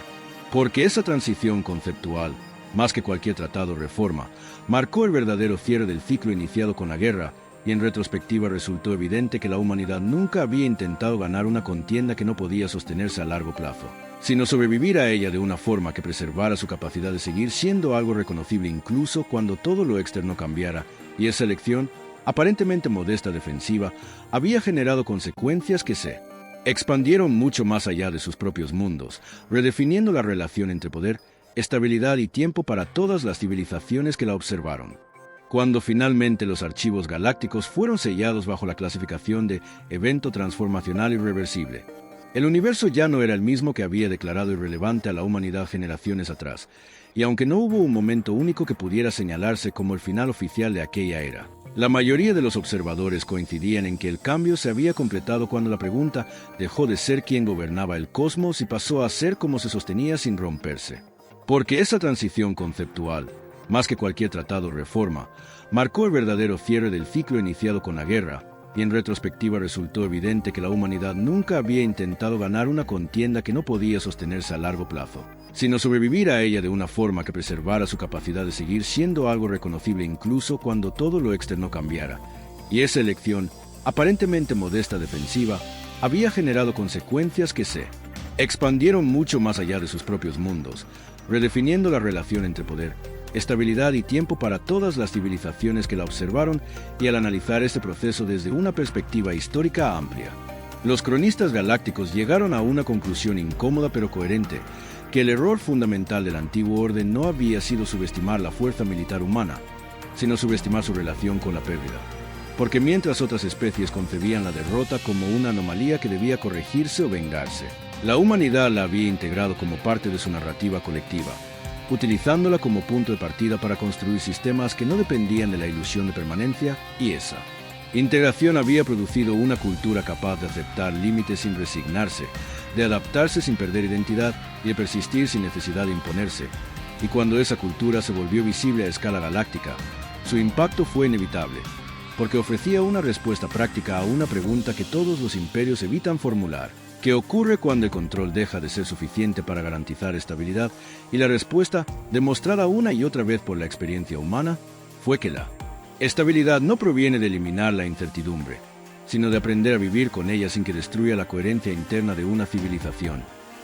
Porque esa transición conceptual, más que cualquier tratado o reforma, marcó el verdadero cierre del ciclo iniciado con la guerra, y en retrospectiva resultó evidente que la humanidad nunca había intentado ganar una contienda que no podía sostenerse a largo plazo, sino sobrevivir a ella de una forma que preservara su capacidad de seguir siendo algo reconocible incluso cuando todo lo externo cambiara, y esa elección, aparentemente modesta defensiva, había generado consecuencias que se expandieron mucho más allá de sus propios mundos, redefiniendo la relación entre poder, estabilidad y tiempo para todas las civilizaciones que la observaron. Cuando finalmente los archivos galácticos fueron sellados bajo la clasificación de evento transformacional irreversible, El universo ya no era el mismo que había declarado irrelevante a la humanidad generaciones atrás, y aunque no hubo un momento único que pudiera señalarse como el final oficial de aquella era, la mayoría de los observadores coincidían en que el cambio se había completado cuando la pregunta dejó de ser quién gobernaba el cosmos y pasó a ser cómo se sostenía sin romperse. Porque esa transición conceptual, más que cualquier tratado o reforma, marcó el verdadero cierre del ciclo iniciado con la guerra, y en retrospectiva resultó evidente que la humanidad nunca había intentado ganar una contienda que no podía sostenerse a largo plazo, sino sobrevivir a ella de una forma que preservara su capacidad de seguir siendo algo reconocible incluso cuando todo lo externo cambiara. Y esa elección, aparentemente modesta defensiva, había generado consecuencias que se expandieron mucho más allá de sus propios mundos, redefiniendo la relación entre poder, estabilidad y tiempo para todas las civilizaciones que la observaron, y al analizar este proceso desde una perspectiva histórica amplia, los cronistas galácticos llegaron a una conclusión incómoda pero coherente, que el error fundamental del antiguo orden no había sido subestimar la fuerza militar humana, sino subestimar su relación con la pérdida. Porque mientras otras especies concebían la derrota como una anomalía que debía corregirse o vengarse, la humanidad la había integrado como parte de su narrativa colectiva, utilizándola como punto de partida para construir sistemas que no dependían de la ilusión de permanencia, y esa integración había producido una cultura capaz de aceptar límites sin resignarse, de adaptarse sin perder identidad y de persistir sin necesidad de imponerse. Y cuando esa cultura se volvió visible a escala galáctica, su impacto fue inevitable, porque ofrecía una respuesta práctica a una pregunta que todos los imperios evitan formular: ¿qué ocurre cuando el control deja de ser suficiente para garantizar estabilidad? Y la respuesta, demostrada una y otra vez por la experiencia humana, fue que la estabilidad no proviene de eliminar la incertidumbre, sino de aprender a vivir con ella sin que destruya la coherencia interna de una civilización.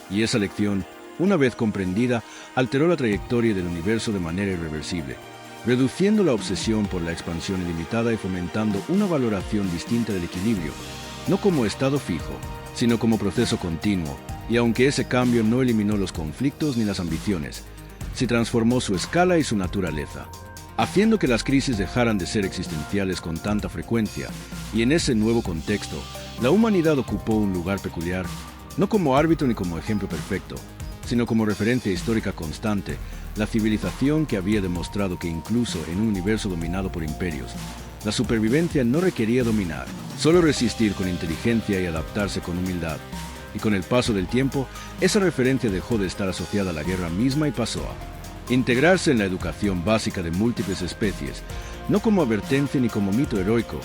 Y esa lección, una vez comprendida, alteró la trayectoria del universo de manera irreversible, reduciendo la obsesión por la expansión ilimitada y fomentando una valoración distinta del equilibrio, no como estado fijo, sino como proceso continuo, y aunque ese cambio no eliminó los conflictos ni las ambiciones, se transformó su escala y su naturaleza, haciendo que las crisis dejaran de ser existenciales con tanta frecuencia, y en ese nuevo contexto, la humanidad ocupó un lugar peculiar, no como árbitro ni como ejemplo perfecto, sino como referencia histórica constante, la civilización que había demostrado que incluso en un universo dominado por imperios, la supervivencia no requería dominar, solo resistir con inteligencia y adaptarse con humildad. Y con el paso del tiempo, esa referencia dejó de estar asociada a la guerra misma y pasó a integrarse en la educación básica de múltiples especies, no como advertencia ni como mito heroico,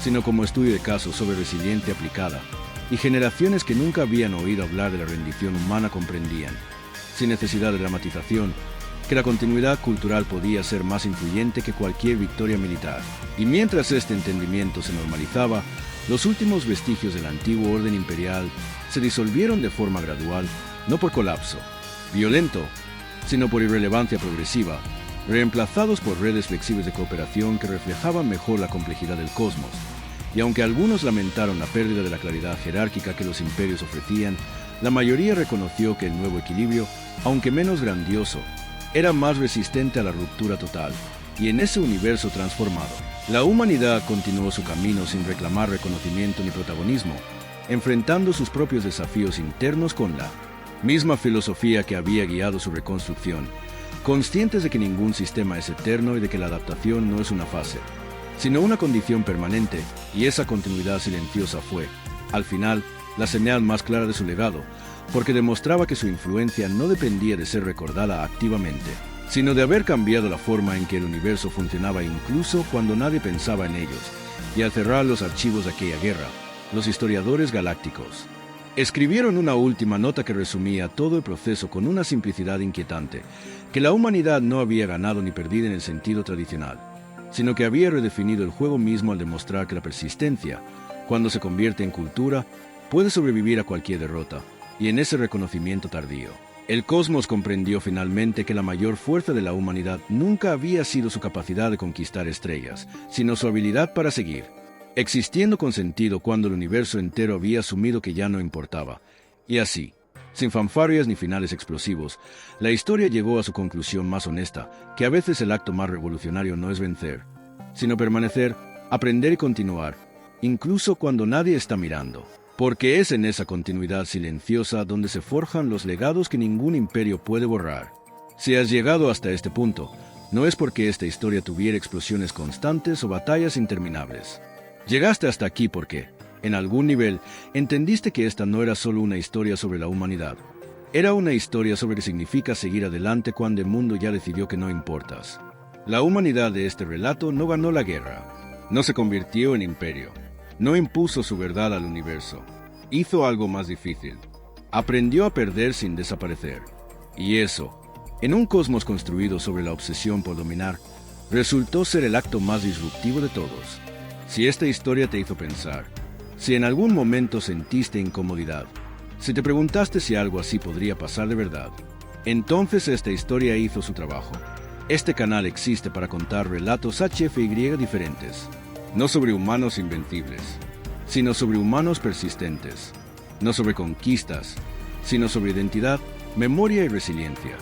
sino como estudio de casos sobre resiliencia aplicada, y generaciones que nunca habían oído hablar de la rendición humana comprendían, sin necesidad de dramatización, que la continuidad cultural podía ser más influyente que cualquier victoria militar. Y mientras este entendimiento se normalizaba, los últimos vestigios del antiguo orden imperial se disolvieron de forma gradual, no por colapso violento, sino por irrelevancia progresiva, reemplazados por redes flexibles de cooperación que reflejaban mejor la complejidad del cosmos. Y aunque algunos lamentaron la pérdida de la claridad jerárquica que los imperios ofrecían, la mayoría reconoció que el nuevo equilibrio, aunque menos grandioso, era más resistente a la ruptura total. Y en ese universo transformado, la humanidad continuó su camino sin reclamar reconocimiento ni protagonismo, enfrentando sus propios desafíos internos con la misma filosofía que había guiado su reconstrucción, conscientes de que ningún sistema es eterno y de que la adaptación no es una fase, sino una condición permanente, y esa continuidad silenciosa fue, al final, la señal más clara de su legado, porque demostraba que su influencia no dependía de ser recordada activamente, sino de haber cambiado la forma en que el universo funcionaba incluso cuando nadie pensaba en ellos. Y al cerrar los archivos de aquella guerra, los historiadores galácticos escribieron una última nota que resumía todo el proceso con una simplicidad inquietante, que la humanidad no había ganado ni perdido en el sentido tradicional, sino que había redefinido el juego mismo al demostrar que la persistencia, cuando se convierte en cultura, puede sobrevivir a cualquier derrota. Y en ese reconocimiento tardío, el cosmos comprendió finalmente que la mayor fuerza de la humanidad nunca había sido su capacidad de conquistar estrellas, sino su habilidad para seguir existiendo con sentido cuando el universo entero había asumido que ya no importaba. Y así, sin fanfarrias ni finales explosivos, la historia llegó a su conclusión más honesta, que a veces el acto más revolucionario no es vencer, sino permanecer, aprender y continuar, incluso cuando nadie está mirando. Porque es en esa continuidad silenciosa donde se forjan los legados que ningún imperio puede borrar. Si has llegado hasta este punto, no es porque esta historia tuviera explosiones constantes o batallas interminables. Llegaste hasta aquí porque, en algún nivel, entendiste que esta no era solo una historia sobre la humanidad. Era una historia sobre qué significa seguir adelante cuando el mundo ya decidió que no importas. La humanidad de este relato no ganó la guerra, no se convirtió en imperio, no impuso su verdad al universo, hizo algo más difícil. Aprendió a perder sin desaparecer. Y eso, en un cosmos construido sobre la obsesión por dominar, resultó ser el acto más disruptivo de todos. Si esta historia te hizo pensar, si en algún momento sentiste incomodidad, si te preguntaste si algo así podría pasar de verdad, entonces esta historia hizo su trabajo. Este canal existe para contar relatos HFY diferentes, no sobre humanos invencibles, sino sobre humanos persistentes, no sobre conquistas, sino sobre identidad, memoria y resiliencia.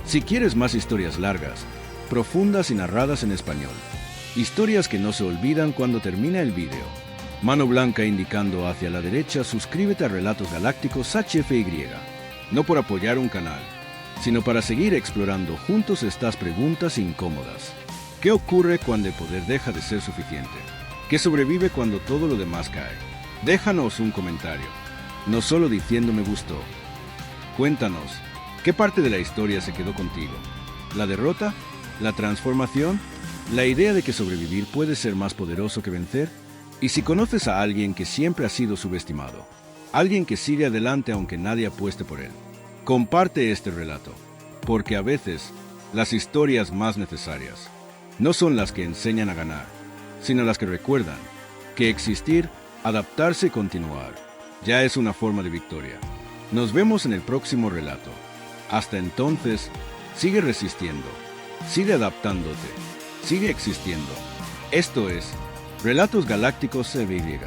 Si quieres más historias largas, profundas y narradas en español, historias que no se olvidan cuando termina el vídeo, mano blanca indicando hacia la derecha, suscríbete a Relatos Galácticos HFY, no por apoyar un canal, sino para seguir explorando juntos estas preguntas incómodas. ¿Qué ocurre cuando el poder deja de ser suficiente? ¿Qué sobrevive cuando todo lo demás cae? Déjanos un comentario, no solo diciendo me gustó. Cuéntanos, ¿qué parte de la historia se quedó contigo? ¿La derrota? ¿La transformación? ¿La idea de que sobrevivir puede ser más poderoso que vencer? Y si conoces a alguien que siempre ha sido subestimado, alguien que sigue adelante aunque nadie apueste por él, comparte este relato, porque a veces las historias más necesarias no son las que enseñan a ganar, sino las que recuerdan que existir, adaptarse y continuar ya es una forma de victoria. Nos vemos en el próximo relato. Hasta entonces, sigue resistiendo, sigue adaptándote, sigue existiendo. Esto es Relatos Galácticos CBY.